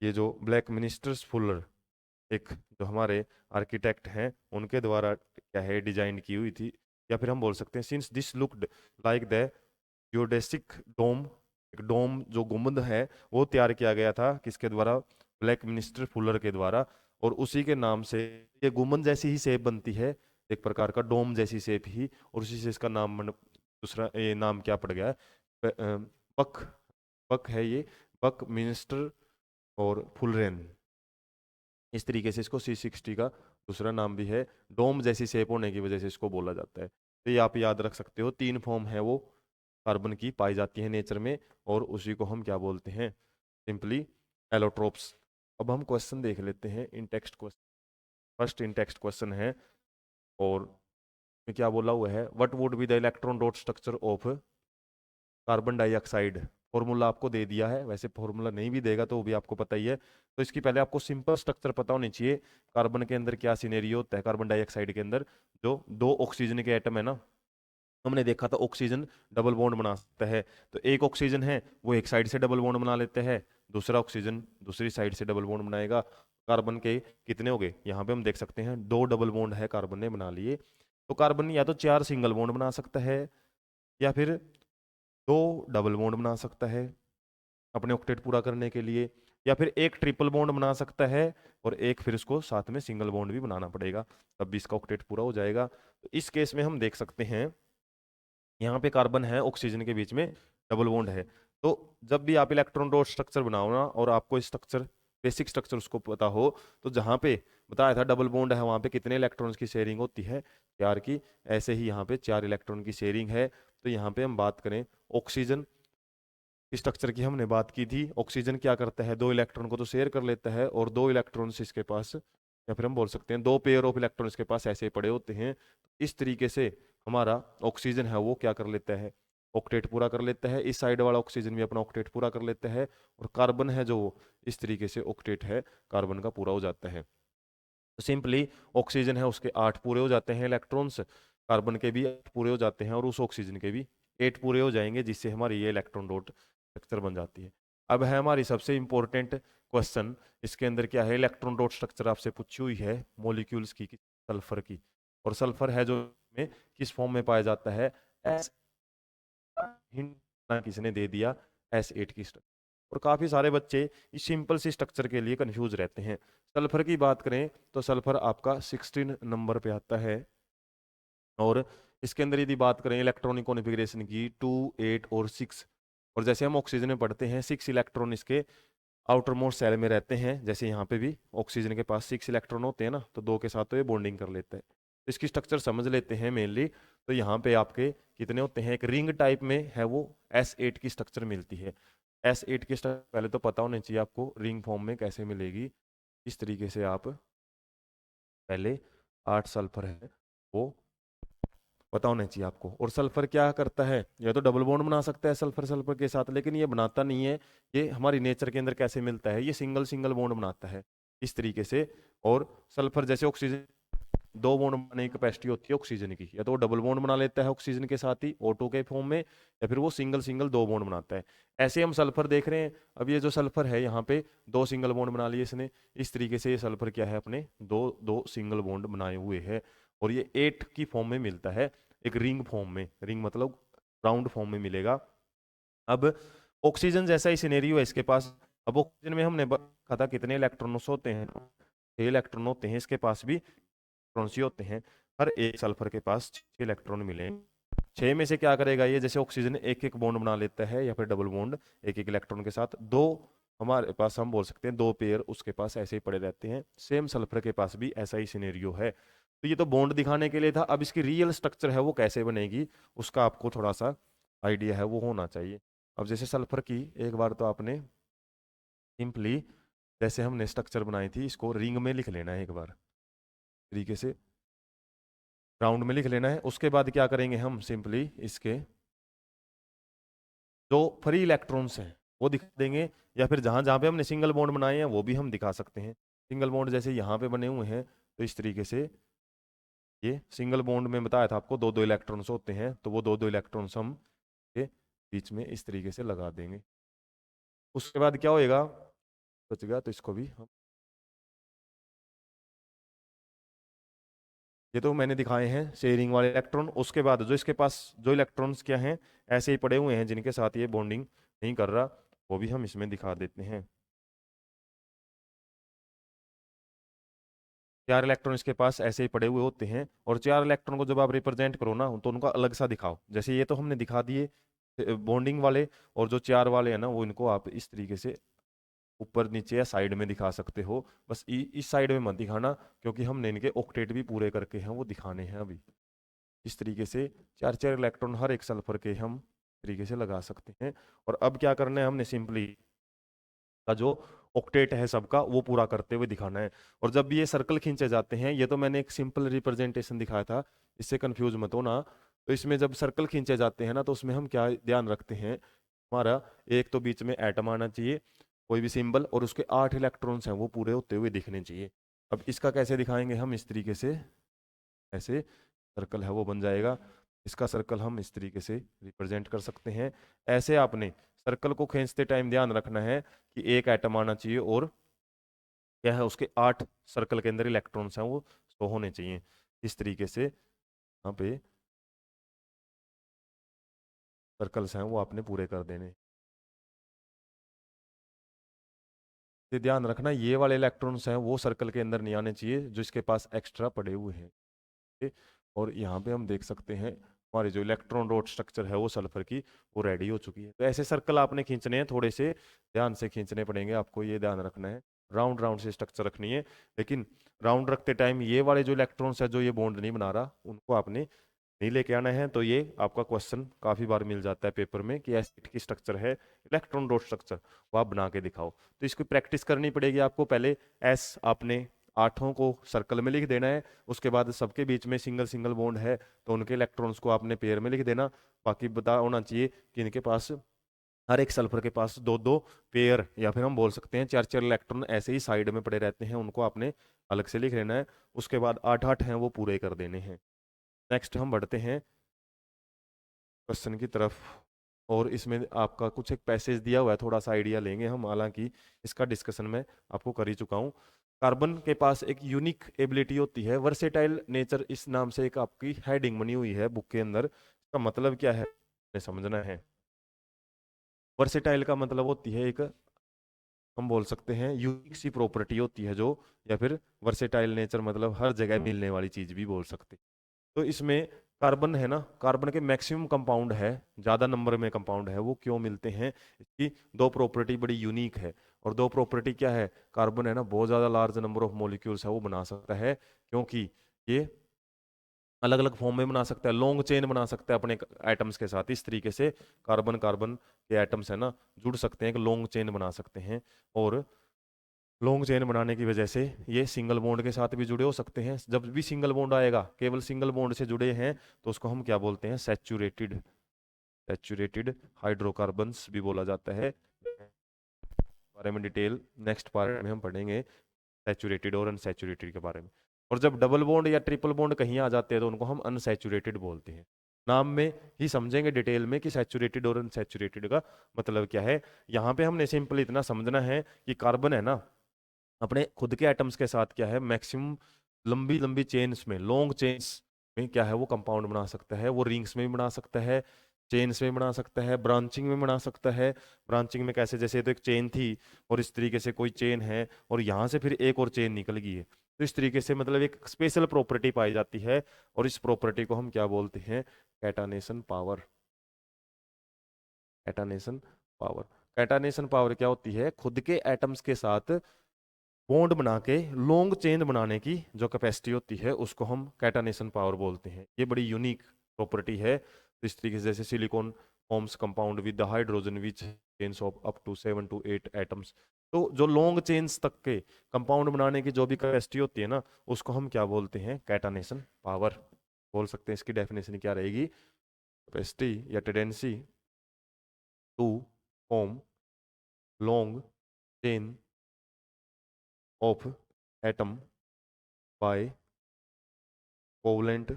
A: ये जो ब्लैक मिनिस्टर्स फुलर, एक जो हमारे आर्किटेक्ट हैं उनके द्वारा क्या है डिजाइन की हुई थी, या फिर हम बोल सकते हैं since this looked like the geodesic dome, एक डोम जो गुंबद है वो तैयार किया गया था किसके द्वारा? ब्लैक मिनिस्टर फुलर के द्वारा। और उसी के नाम से ये गुंबद जैसी ही शेप बनती है, एक प्रकार का डोम जैसी शेप ही, और उसी से इसका नाम दूसरा ये नाम क्या पड़ गया है? बक, बक है ये, बक मिनिस्टर और फुलरेन। इस तरीके से इसको C60 का दूसरा नाम भी है, डोम जैसी शेप होने की वजह से इसको बोला जाता है। तो ये आप याद रख सकते हो, 3 फॉर्म है वो कार्बन की पाई जाती है नेचर में, और उसी को हम क्या बोलते हैं? Simply allotropes. अब हम क्वेश्चन देख लेते हैं in text question. First in text question है, और में क्या बोला हुआ है? What would be the electron dot structure of carbon dioxide? Formula आपको दे दिया है, वैसे फॉर्मूला नहीं भी देगा तो वो भी आपको पता ही है। तो इसकी पहले आपको सिंपल स्ट्रक्चर पता होनी चाहिए। कार्बन के अंदर क्या सिनेरियो होता है? कार्बन डाइऑक्साइड के अंदर जो 2 ऑक्सीजन के एटम है ना, हमने देखा था ऑक्सीजन डबल बॉन्ड बना सकता है। तो एक ऑक्सीजन है वो एक साइड से डबल बॉन्ड बना लेते हैं, दूसरा ऑक्सीजन दूसरी साइड से डबल बॉन्ड बनाएगा। कार्बन के कितने हो गए? यहाँ पे हम देख सकते हैं 2 डबल बॉन्ड है कार्बन ने बना लिए। तो कार्बन या तो 4 सिंगल बॉन्ड बना सकता है, या फिर 2 डबल बॉन्ड बना सकता है अपने ऑक्टेट पूरा करने के लिए, या फिर एक ट्रिपल बॉन्ड बना सकता है, और एक फिर इसको साथ में सिंगल बॉन्ड भी बनाना पड़ेगा, तब भी इसका ऑक्टेट पूरा हो जाएगा। तो इस केस में हम देख सकते हैं यहाँ पे कार्बन है, ऑक्सीजन के बीच में डबल बॉन्ड है। तो जब भी आप इलेक्ट्रॉन डॉट स्ट्रक्चर बनाओ ना, और आपको स्ट्रक्चर बेसिक स्ट्रक्चर उसको पता हो, तो जहाँ पे बताया था डबल बॉन्ड है वहाँ पे कितने इलेक्ट्रॉन्स की शेयरिंग होती है? 4 की। ऐसे ही यहाँ पे 4 इलेक्ट्रॉन की शेयरिंग है। तो यहाँ पे हम बात करें ऑक्सीजन स्ट्रक्चर की, हमने बात की थी ऑक्सीजन क्या करता है, 2 इलेक्ट्रॉन को तो शेयर कर लेता है, और 2 इलेक्ट्रॉन्स इसके पास, या फिर हम बोल सकते हैं 2 पेयर ऑफ इलेक्ट्रॉन इसके पास ऐसे ही पड़े होते हैं। इस तरीके से हमारा ऑक्सीजन है वो क्या कर लेता है? ऑक्टेट पूरा कर लेता है। इस साइड वाला ऑक्सीजन भी अपना ऑक्टेट पूरा कर लेता है, और कार्बन है जो इस तरीके से ऑक्टेट है कार्बन का पूरा हो जाता है। तो सिंपली ऑक्सीजन है उसके 8 पूरे हो जाते हैं इलेक्ट्रॉन्स, कार्बन के भी 8 पूरे हो जाते हैं, और उस ऑक्सीजन के भी 8 पूरे हो जाएंगे, जिससे हमारी ये इलेक्ट्रॉन डॉट स्ट्रक्चर बन जाती है। अब है हमारी सबसे इंपॉर्टेंट क्वेश्चन, इसके अंदर क्या है? इलेक्ट्रॉन डॉट स्ट्रक्चर आपसे पूछी हुई है मॉलिक्यूल्स की, सल्फर की। और सल्फर है जो में किस फॉर्म में पाया जाता है? एस, हिंट किसने दे दिया? S8 की स्ट्रक्चर। और काफी सारे बच्चे इस सिंपल सी स्ट्रक्चर के लिए कंफ्यूज रहते हैं। सल्फर की बात करें तो सल्फर आपका 16 नंबर पे आता है, और इसके अंदर यदि बात करें इलेक्ट्रॉनिक कॉन्फ़िगरेशन की 2, 8 और 6, और जैसे हम ऑक्सीजन में पढ़ते हैं 6 इलेक्ट्रॉन इसके आउटर मोस्ट सेल में रहते हैं, जैसे यहाँ पे भी ऑक्सीजन के पास 6 इलेक्ट्रॉन होते हैं ना, तो 2 के साथ तो ये बॉन्डिंग कर लेता है। तो इसकी स्ट्रक्चर समझ लेते हैं मेनली। तो यहाँ पे आपके कितने होते हैं? एक रिंग टाइप में है वो S8 की स्ट्रक्चर मिलती है। S8 की स्ट्रक्चर पहले तो पता होना चाहिए आपको रिंग फॉर्म में कैसे मिलेगी। इस तरीके से आप पहले 8 सल्फर है वो पता होना चाहिए आपको। और सल्फर क्या करता है? या तो डबल बॉन्ड बना सकता है सल्फर सल्फर के साथ, लेकिन ये बनाता नहीं है। ये हमारी नेचर के अंदर कैसे मिलता है? ये सिंगल सिंगल बॉन्ड बनाता है इस तरीके से। और सल्फर जैसे ऑक्सीजन 2 बॉन्ड बनाने की कैपेसिटी होती है ऑक्सीजन की, या तो वो डबल बॉन्ड बना लेता है ऑक्सीजन के साथ ही O2 के फॉर्म में, या फिर वो सिंगल सिंगल 2 बॉन्ड बनाता है। ऐसे हम सल्फर देख रहे हैं। अब ये जो सल्फर है यहाँ पे 2 सिंगल बॉन्ड बना लिए इसने। इस तरीके से ये सल्फर क्या है? अपने 2 सिंगल बॉन्ड बनाए हुए है, और ये 8 की फॉर्म में मिलता है, एक रिंग फॉर्म में। रिंग मतलब राउंड फॉर्म में मिलेगा। अब ऑक्सीजन जैसा ही सिनेरियो है इसके पास। अब ऑक्सीजन में हमने देखा था कितने इलेक्ट्रॉन्स होते हैं? 6 इलेक्ट्रॉन होते हैं, इसके पास भी इलेक्ट्रॉन ही होते हैं। हर एक सल्फर के पास 6 इलेक्ट्रॉन मिले। 6 में से क्या करेगा ये? जैसे ऑक्सीजन एक एक बॉन्ड बना लेता है, या फिर डबल बॉन्ड एक एक इलेक्ट्रॉन के साथ, 2 हमारे पास हम बोल सकते हैं 2 पेयर उसके पास ऐसे ही पड़े रहते हैं। सेम सल्फर के पास भी ऐसा ही सिनेरियो है। तो ये तो बॉन्ड दिखाने के लिए था। अब इसकी रियल स्ट्रक्चर है वो कैसे बनेगी, उसका आपको थोड़ा सा आइडिया है वो होना चाहिए। अब जैसे सल्फर की एक बार तो आपने सिंपली जैसे हमने स्ट्रक्चर बनाई थी, इसको रिंग में लिख लेना है एक बार तरीके से। राउंड में लिख लेना है। उसके बाद क्या करेंगे हम, सिंपली इसके जो फ्री इलेक्ट्रॉन्स हैं वो दिखा देंगे, या फिर जहां जहां पे हमने सिंगल बॉन्ड बनाए हैं वो भी हम दिखा सकते हैं। सिंगल बॉन्ड जैसे यहाँ पे बने हुए हैं, तो इस तरीके से ये सिंगल बॉन्ड में बताया था आपको दो दो इलेक्ट्रॉन्स होते हैं, तो वो दो दो इलेक्ट्रॉन्स हम के बीच में इस तरीके से लगा देंगे। उसके बाद क्या होएगा, बच गया तो इसको भी हम, ये तो मैंने दिखाए हैं शेयरिंग वाले इलेक्ट्रॉन। उसके बाद जो इसके पास जो इलेक्ट्रॉन्स क्या हैं ऐसे ही पड़े हुए हैं जिनके साथ ये बॉन्डिंग नहीं कर रहा, वो भी हम इसमें दिखा देते हैं। चार इलेक्ट्रॉन इसके पास ऐसे ही पड़े हुए होते हैं, और चार इलेक्ट्रॉन को जब आप रिप्रेजेंट करो ना तो उनका अलग सा दिखाओ। जैसे ये तो हमने दिखा दिए बॉन्डिंग वाले, और जो चार वाले हैं ना वो इनको आप इस तरीके से ऊपर नीचे या साइड में दिखा सकते हो। बस इस साइड में मत दिखाना, क्योंकि हमने इनके ऑक्टेट भी पूरे करके हैं वो दिखाने हैं अभी। इस तरीके से चार चार इलेक्ट्रॉन हर एक सल्फर के हम तरीके से लगा सकते हैं। और अब क्या करना है, हमने सिंपली का जो ऑक्टेट है सबका वो पूरा करते हुए दिखाना है। और जब भी ये सर्कल खींचे जाते हैं, ये तो मैंने एक सिंपल रिप्रेजेंटेशन दिखाया था, इससे कंफ्यूज मत होना। तो इसमें जब सर्कल खींचे जाते हैं ना, तो उसमें हम क्या ध्यान रखते हैं, हमारा एक तो बीच में एटम आना चाहिए कोई भी सिंबल, और उसके 8 इलेक्ट्रॉन्स हैं वो पूरे होते हुए दिखने चाहिए। अब इसका कैसे दिखाएंगे हम, इस तरीके से ऐसे सर्कल है वो बन जाएगा। इसका सर्कल हम इस तरीके से रिप्रेजेंट कर सकते हैं। ऐसे आपने सर्कल को खींचते टाइम ध्यान रखना है कि एक एटम आना चाहिए, और क्या है उसके 8 सर्कल के अंदर इलेक्ट्रॉन्स हैं वो शो होने चाहिए। इस तरीके से यहाँ पे सर्कल्स हैं वो आपने पूरे कर देने। ये ध्यान रखना ये वाले इलेक्ट्रॉन्स हैं वो सर्कल के अंदर नहीं आने चाहिए जो इसके पास एक्स्ट्रा पड़े हुए हैं। ठीक? और यहाँ पे हम देख सकते हैं हमारी जो इलेक्ट्रॉन डॉट स्ट्रक्चर है वो सल्फर की वो रेडी हो चुकी है। तो ऐसे सर्कल आपने खींचने हैं, थोड़े से ध्यान से खींचने पड़ेंगे आपको, ये ध्यान रखना है। राउंड राउंड से स्ट्रक्चर रखनी है, लेकिन राउंड रखते टाइम ये वाले जो इलेक्ट्रॉन्स है जो ये बॉन्ड नहीं बना रहा उनको आपने नहीं लेके आना है। तो ये आपका क्वेश्चन काफी बार मिल जाता है पेपर में कि एसिड की स्ट्रक्चर है इलेक्ट्रॉन डॉट स्ट्रक्चर, वो आप बना के दिखाओ। तो इसकी प्रैक्टिस करनी पड़ेगी आपको। पहले एस आपने आठों को सर्कल में लिख देना है, उसके बाद सबके बीच में सिंगल सिंगल बॉन्ड है तो उनके इलेक्ट्रॉन्स को आपने पेयर में लिख देना। बाकी बता होना चाहिए कि इनके पास हर एक सल्फर के पास दो दो पेयर, या फिर हम बोल सकते हैं चार चार इलेक्ट्रॉन ऐसे ही साइड में पड़े रहते हैं, उनको आपने अलग से लिख लेना है। उसके बाद आठ आठ हैं वो पूरे कर देने हैं। नेक्स्ट हम बढ़ते हैं क्वेश्चन की तरफ, और इसमें आपका कुछ एक पैसेज दिया हुआ है, थोड़ा सा आइडिया लेंगे हम, हालांकि इसका डिस्कशन मैं आपको कर ही चुका हूँ। कार्बन के पास एक यूनिक एबिलिटी होती है वर्सेटाइल नेचर, इस नाम से एक आपकी हेडिंग बनी हुई है बुक के अंदर। इसका मतलब क्या है हमें समझना है। वर्सेटाइल का मतलब होती है एक, हम बोल सकते हैं यूनिक सी प्रॉपर्टी होती है जो, या फिर वर्सेटाइल नेचर मतलब हर जगह मिलने वाली चीज भी बोल सकते हैं। तो इसमें कार्बन है ना, कार्बन के मैक्सिमम कंपाउंड है, ज्यादा नंबर में कंपाउंड है, वो क्यों मिलते हैं, इसकी दो प्रॉपर्टी बड़ी यूनिक है। और दो प्रॉपर्टी क्या है, कार्बन है ना बहुत ज्यादा लार्ज नंबर ऑफ मॉलिक्यूल्स है वो बना सकता है, क्योंकि ये अलग अलग फॉर्म में बना सकता है, लॉन्ग चेन बना सकता है अपने एटम्स के साथ। इस तरीके से कार्बन कार्बन के एटम्स है ना जुड़ सकते हैं, एक लॉन्ग चेन बना सकते हैं। और लॉन्ग चेन बनाने की वजह से ये सिंगल बॉन्ड के साथ भी जुड़े हो सकते हैं। जब भी सिंगल बॉन्ड आएगा, केवल सिंगल बॉन्ड से जुड़े हैं, तो उसको हम क्या बोलते हैं, सैचुरेटेड, सैचुरेटेड हाइड्रोकार्बन्स भी बोला जाता है। बारे में डिटेल नेक्स्ट पार्ट में हम पढ़ेंगे, सैचुरेटेड और अनसैचुरेटेड के बारे में। और जब डबल बॉन्ड या ट्रिपल बॉन्ड कहीं आ जाते हैं तो उनको हम अनसैचुरेटेड बोलते हैं। नाम में ही समझेंगे डिटेल में कि सैचुरेटेड और अनसैचुरेटेड का मतलब क्या है। यहाँ पे हमने सिंपल इतना समझना है कि कार्बन है ना अपने खुद के एटम्स के साथ क्या है मैक्सिमम लंबी लंबी चेन्स में, लॉन्ग चेन्स में क्या है वो कंपाउंड बना सकता है। वो रिंग्स में भी बना सकता है, चेन्स में बना सकता है, ब्रांचिंग में बना सकता है। ब्रांचिंग में कैसे, जैसे तो एक चेन थी और इस तरीके से कोई चेन है और यहाँ से फिर एक और चेन निकल गई है, तो इस तरीके से मतलब एक स्पेशल प्रॉपर्टी पाई जाती है, और इस प्रॉपर्टी को हम क्या बोलते हैं, कैटानेशन पावर। कैटानेशन पावर, कैटानेशन पावर क्या होती है, खुद के एटम्स के साथ बॉन्ड बना के लॉन्ग चेन बनाने की जो कैपेसिटी होती है उसको हम कैटानेशन पावर बोलते हैं। ये बड़ी यूनिक प्रॉपर्टी है। तो इस तरीके से जैसे silicon forms compound with the hydrogen which chains of up to 7 to 8 atoms. तो जो लॉन्ग चेन्स तक के कंपाउंड बनाने की जो भी कैपेसिटी होती है ना, उसको हम क्या बोलते हैं, कैटानेशन पावर। बोल सकते हैं इसकी डेफिनेशन क्या रहेगी, कैपेसिटी या tendency to form long chain of atom by covalent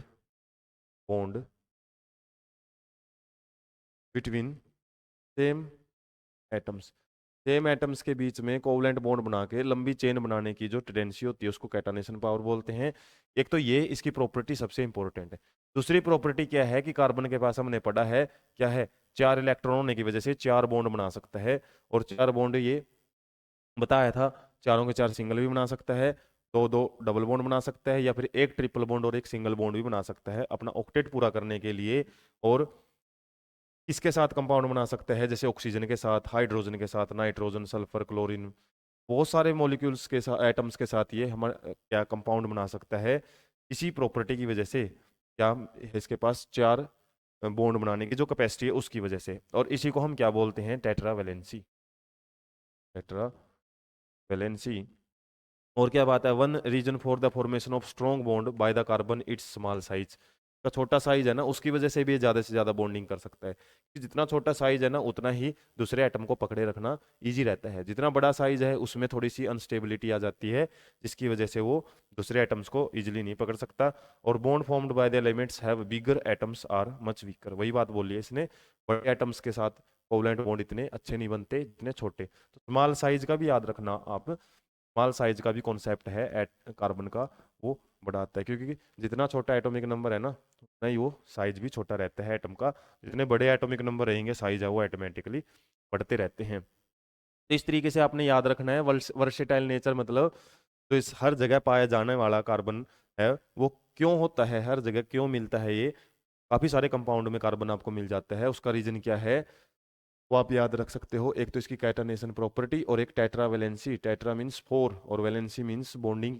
A: bond between same atoms. Same atoms के बीच में कोवलेंट बॉन्ड बना के लंबी चेन बनाने की जो टेंडेंसी होती है उसको कैटानेशन पावर बोलते हैं। एक तो ये इसकी प्रॉपर्टी सबसे इंपॉर्टेंट है। दूसरी प्रॉपर्टी क्या है कि कार्बन के पास हमने पढ़ा है क्या है, 4 इलेक्ट्रॉन होने की वजह से 4 बॉन्ड बना सकता है, और 4 बॉन्ड ये बताया था, चारों के 4 सिंगल भी बना सकता है, दो दो डबल बॉन्ड बना सकता है, या फिर एक ट्रिपल बॉन्ड और एक सिंगल बॉन्ड भी बना सकता है अपना ऑक्टेट पूरा करने के लिए। और इसके साथ कंपाउंड बना सकता है जैसे ऑक्सीजन के साथ, हाइड्रोजन के साथ, नाइट्रोजन, सल्फर, क्लोरीन, बहुत सारे मॉलिक्यूल्स के साथ, एटम्स के साथ ये हमारा क्या कंपाउंड बना सकता है। इसी प्रॉपर्टी की वजह से क्या इसके पास 4 बॉन्ड बनाने की जो कैपेसिटी है उसकी वजह से, और इसी को हम क्या बोलते हैं, टेट्रावैलेंसी। टेट्रावैलेंसी। और क्या बात है, one reason for the formation of strong bond by the carbon its small size. का छोटा साइज है ना, उसकी वजह से भी ये ज्यादा से ज्यादा बॉन्डिंग कर सकता है, कि जितना छोटा साइज है ना उतना ही दूसरे एटम को पकड़े रखना इजी रहता है। जितना बड़ा साइज है उसमें थोड़ी सी अनस्टेबिलिटी आ जाती है, जिसकी वजह से वो दूसरे एटम्स को इजिली नहीं पकड़ सकता। और bond formed by the elements have bigger atoms are much weaker, वही बात बोली है इसने, बड़े एटम्स के साथ कोवलेंट बॉन्ड इतने अच्छे नहीं बनते जितने छोटे। तो स्मॉल साइज का भी याद रखना आप, स्मॉल साइज का भी कॉन्सेप्ट है कार्बन का, वो बढ़ाता है, क्योंकि जितना छोटा एटॉमिक नंबर है ना उतना ही वो साइज भी छोटा रहता है एटम का। जितने बड़े एटॉमिक नंबर रहेंगे साइज है वो ऑटोमेटिकली बढ़ते रहते हैं। तो इस तरीके से आपने याद रखना है। वर्सेटाइल नेचर मतलब तो इस हर जगह पाया जाने वाला कार्बन है, वो क्यों होता है, हर जगह क्यों मिलता है, ये काफी सारे कंपाउंड में कार्बन आपको मिल जाता है, उसका रीजन क्या है वो आप याद रख सकते हो। एक तो इसकी कैटानेशन प्रॉपर्टी, और एक टेट्रावैलेंसी, टेट्रा मीन्स 4 और वैलेंसी मीन्स बॉन्डिंग,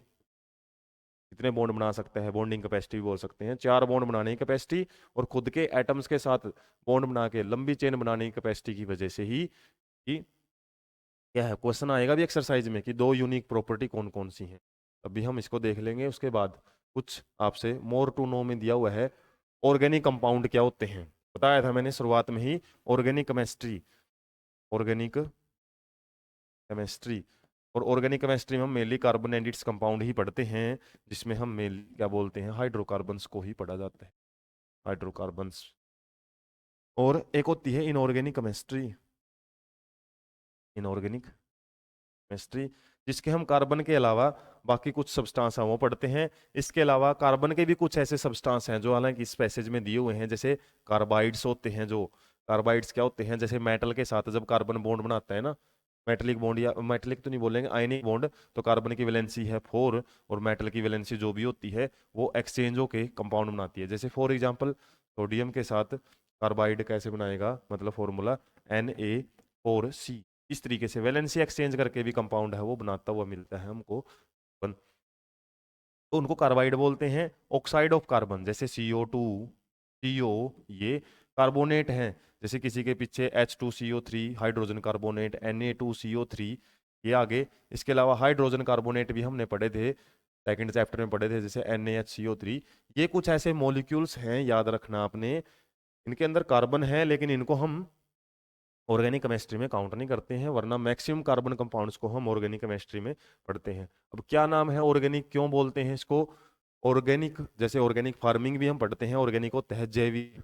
A: कितने बॉन्ड बना सकता है, बॉन्डिंग कैपेसिटी भी बोल सकते हैं, 4 बॉन्ड बनाने की कैपेसिटी, और खुद के एटम्स के साथ बॉन्ड बना के लंबी चेन बनाने की कैपेसिटी की वजह से ही कि क्या है, क्वेश्चन आएगा भी एक्सरसाइज में कि 2 यूनिक प्रॉपर्टी कौन कौन सी हैं। अभी हम इसको देख लेंगे, उसके बाद कुछ आपसे मोर टू नो में दिया हुआ है। ऑर्गेनिक कंपाउंड क्या होते हैं, बताया था मैंने शुरुआत में ही, ऑर्गेनिक केमिस्ट्री, ऑर्गेनिक केमिस्ट्री। और ऑर्गेनिक केमिस्ट्री में हम mainly carbon and its compound ही पढ़ते हैं, जिसमें हम मेनली क्या बोलते हैं, हाइड्रोकार्बन्स को ही पढ़ा जाता है, हाइड्रोकार्बन्स। और एक होती है इनऑर्गेनिक केमिस्ट्री, इनऑर्गेनिक केमिस्ट्री, जिसके हम कार्बन के अलावा बाकी कुछ सब्सटेंस हैं वो पढ़ते हैं। इसके अलावा कार्बन के भी कुछ ऐसे सब्सटेंस हैं जो हालांकि इस पैसेज में दिए हुए हैं, जैसे कार्बाइड्स होते हैं। जो कार्बाइड्स क्या होते हैं, जैसे मेटल के साथ जब कार्बन बॉन्ड बनाता है ना, मेटेलिक बॉन्ड, या मेटेलिक तो नहीं बोलेंगे, आयनिक बॉन्ड, तो कार्बन की वैलेंसी है 4, और मेटल की वैलेंसी जो भी होती है वो एक्सचेंज होके कंपाउंड बनाती है। जैसे फॉर एग्जांपल सोडियम के साथ कार्बाइड कैसे बनाएगा, मतलब फॉर्मूला Na4C, इस तरीके से वैलेंसी एक्सचेंज करके भी कंपाउंड है वो बनाता हुआ मिलता है हमको। तो उनको कार्बाइड बोलते हैं। ऑक्साइड ऑफ कार्बन जैसे CO2, CO, ये कार्बोनेट हैं, जैसे किसी के पीछे H2CO3 हाइड्रोजन कार्बोनेट, Na2CO3, ये आगे। इसके अलावा हाइड्रोजन कार्बोनेट भी हमने पढ़े थे, सेकंड चैप्टर में पढ़े थे, जैसे NaHCO3। ये कुछ ऐसे मॉलिक्यूल्स हैं, याद रखना आपने, इनके अंदर कार्बन है लेकिन इनको हम ऑर्गेनिक केमिस्ट्री में काउंट नहीं करते हैं, वरना मैक्सिमम कार्बन कंपाउंड्स को हम ऑर्गेनिक केमिस्ट्री में पढ़ते हैं। अब क्या नाम है ऑर्गेनिक, क्यों बोलते हैं इसको ऑर्गेनिक, जैसे ऑर्गेनिक फार्मिंग भी हम पढ़ते हैं, ऑर्गेनिक होता है जैविक,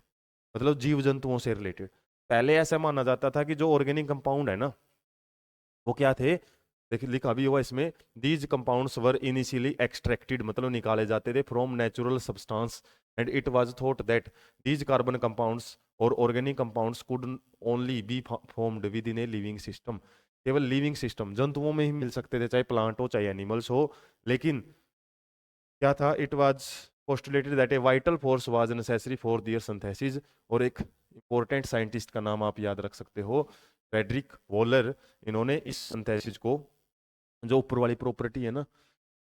A: मतलब जीव जंतुओं से रिलेटेड। पहले ऐसा माना जाता था कि जो ऑर्गेनिक कंपाउंड है ना वो क्या थे, देखिए लिखा भी हुआ इसमें, these compounds were initially extracted, मतलब निकाले जाते थे from natural substance, and it was thought that these carbon compounds और organic compounds could only be formed within a living system. केवल लिविंग सिस्टम जंतुओं में ही मिल सकते थे, चाहे प्लांट हो चाहे एनिमल्स हो। लेकिन क्या था, it was postulated that a vital force was necessary for their synthesis. और एक इंपॉर्टेंट साइंटिस्ट का नाम आप याद रख सकते हो, फ्रेडरिक वॉलर। इन्होंने इस सिंथेसिस को, जो ऊपर वाली प्रॉपर्टी है ना,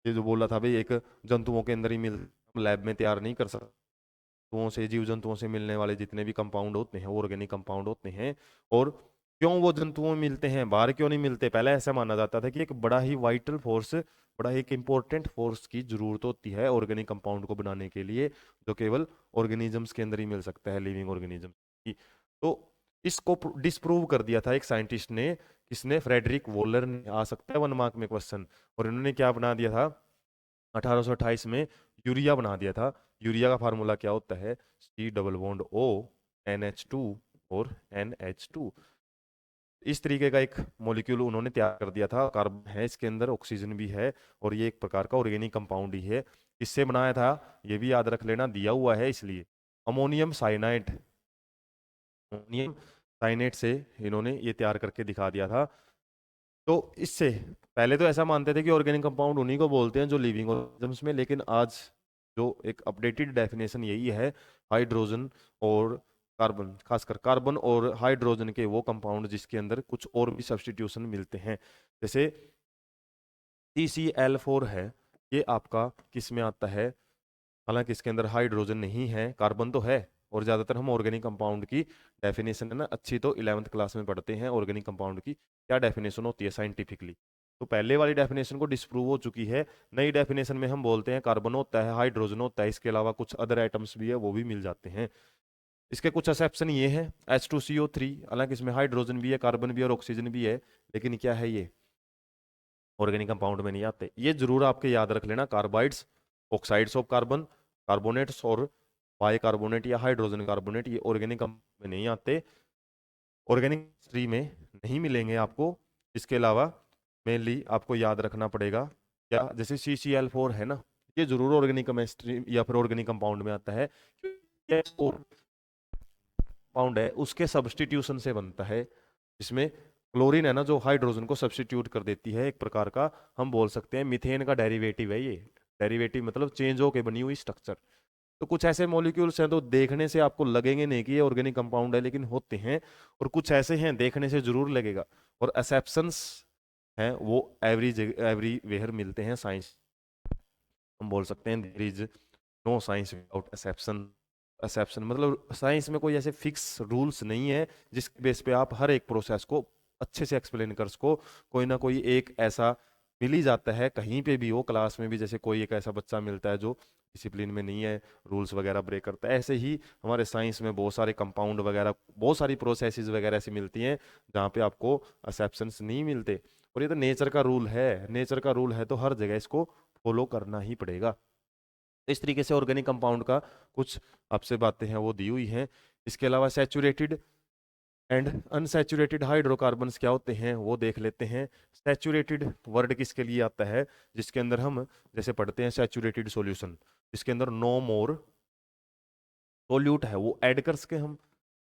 A: ये जो बोला था भाई एक जंतुओं के अंदर ही मिल, लैब में तैयार नहीं कर सकते, जंतुओं से, जीव जंतुओं से मिलने वाले जितने भी कंपाउंड होते हैं वो ऑर्गेनिक कंपाउंड होते हैं। और क्यों वो जंतुओं में मिलते हैं, बाहर क्यों नहीं मिलते, पहले ऐसा माना जाता था कि एक बड़ा ही वाइटल फोर्स बड़ा एक इंपॉर्टेंट फोर्स की जरूरत होती है ऑर्गेनिक कंपाउंड को बनाने के लिए, जो केवल ऑर्गेनिजम्स के अंदर ही मिल सकता है, लिविंग ऑर्गेनिज्म की। तो इसको डिस्प्रूव कर दिया था एक साइंटिस्ट ने, किसने, फ्रेडरिक वोलर ने। आ सकता है 1 मार्क में क्वेश्चन। और इन्होंने क्या बना दिया था 1828 में, यूरिया बना दिया था। यूरिया का फार्मूला क्या होता है, C double bond O NH2 और NH2। इस तरीके का एक मॉलिक्यूल उन्होंने तैयार कर दिया था। कार्बन है इसके अंदर, ऑक्सीजन भी है, और ये एक प्रकार का ऑर्गेनिक कंपाउंड ही है। किससे बनाया था ये भी याद रख लेना, दिया हुआ है इसलिए। अमोनियम साइनाइड, अमोनियम साइनाइड से इन्होंने ये तैयार करके दिखा दिया था। तो इससे पहले तो ऐसा मानते थे कि ऑर्गेनिक कंपाउंड उन्हीं को बोलते हैं जो लिविंग ऑर्गेनिजम्स में, लेकिन आज जो एक अपडेटेड डेफिनेशन यही है, हाइड्रोजन और कार्बन, खासकर कार्बन और हाइड्रोजन के वो कंपाउंड जिसके अंदर कुछ और भी सब्स्टिट्यूशन मिलते हैं। जैसे CCl4 है, ये आपका किस में आता है, हालांकि इसके अंदर हाइड्रोजन नहीं है, कार्बन तो है। और ज़्यादातर हम ऑर्गेनिक कंपाउंड की डेफिनेशन है ना, अच्छी तो 11वीं क्लास में पढ़ते हैं ऑर्गेनिक कंपाउंड की क्या डेफिनेशन होती है साइंटिफिकली। तो पहले वाली डेफिनेशन को डिस्प्रूव हो चुकी है। नई डेफिनेशन में हम बोलते हैं कार्बन होता है, हाइड्रोजन होता है, इसके अलावा कुछ अदर आइटम्स भी है, वो भी मिल जाते हैं। इसके कुछ एक्सेप्शन ये है, H2CO3, हालांकि इसमें हाइड्रोजन भी है, कार्बन भी है और ऑक्सीजन भी है, लेकिन क्या है ये ऑर्गेनिक कंपाउंड में नहीं आते। ये जरूर आपके याद रख लेना, carbides, oxides of carbon, carbonates और बाइकार्बोनेट या हाइड्रोजन कार्बोनेट, ये ऑर्गेनिक में नहीं आते, ऑर्गेनिक ट्री में नहीं मिलेंगे आपको। इसके अलावा मेनली आपको याद रखना पड़ेगा क्या, जैसे CCl4 है ना, ये जरूर ऑर्गेनिक केमिस्ट्री या फिर ऑर्गेनिक कंपाउंड में आता है, कंपाउंड है उसके सब्स्टिट्यूशन से बनता है। इसमें क्लोरीन है ना, जो हाइड्रोजन को सब्स्टिट्यूट कर देती है, एक प्रकार का हम बोल सकते हैं मीथेन का डेरिवेटिव है ये। डेरिवेटिव मतलब चेंज होके बनी हुई स्ट्रक्चर। तो कुछ ऐसे मॉलिक्यूल्स हैं तो देखने से आपको लगेंगे नहीं कि ये ऑर्गेनिक कंपाउंड है, लेकिन होते हैं। और कुछ ऐसे हैं देखने से जरूर लगेगा। और एक्सेप्शंस हैं वो एवरी वेयर मिलते हैं साइंस। हम बोल सकते हैं there is no science without exception. Exception मतलब साइंस में कोई ऐसे फिक्स रूल्स नहीं है जिसके बेस पे आप हर एक प्रोसेस को अच्छे से एक्सप्लेन कर सको। कोई ना कोई एक ऐसा मिल ही जाता है कहीं पे भी हो, क्लास में भी, जैसे कोई एक ऐसा बच्चा मिलता है जो डिसिप्लिन में नहीं है, रूल्स वगैरह ब्रेक करता है। ऐसे ही हमारे साइंस में बहुत सारे कंपाउंड वगैरह, बहुत सारी प्रोसेसेस वगैरह ऐसी मिलती हैं जहाँ पे आपको एक्सेप्शंस नहीं मिलते। और ये तो नेचर का रूल है, नेचर का रूल है तो हर जगह इसको फॉलो करना ही पड़ेगा। इस तरीके से ऑर्गेनिक कंपाउंड का कुछ आपसे बातें हैं वो दी हुई हैं। इसके अलावा सैचुरेटेड एंड अनसैचुरेटेड हाइड्रोकार्बन्स क्या होते हैं वो देख लेते हैं। सैचुरेटेड वर्ड किसके लिए आता है, जिसके अंदर हम जैसे पढ़ते हैं सैचुरेटेड सॉल्यूशन, जिसके अंदर नो मोर सोल्यूट है वो ऐड कर सके हम,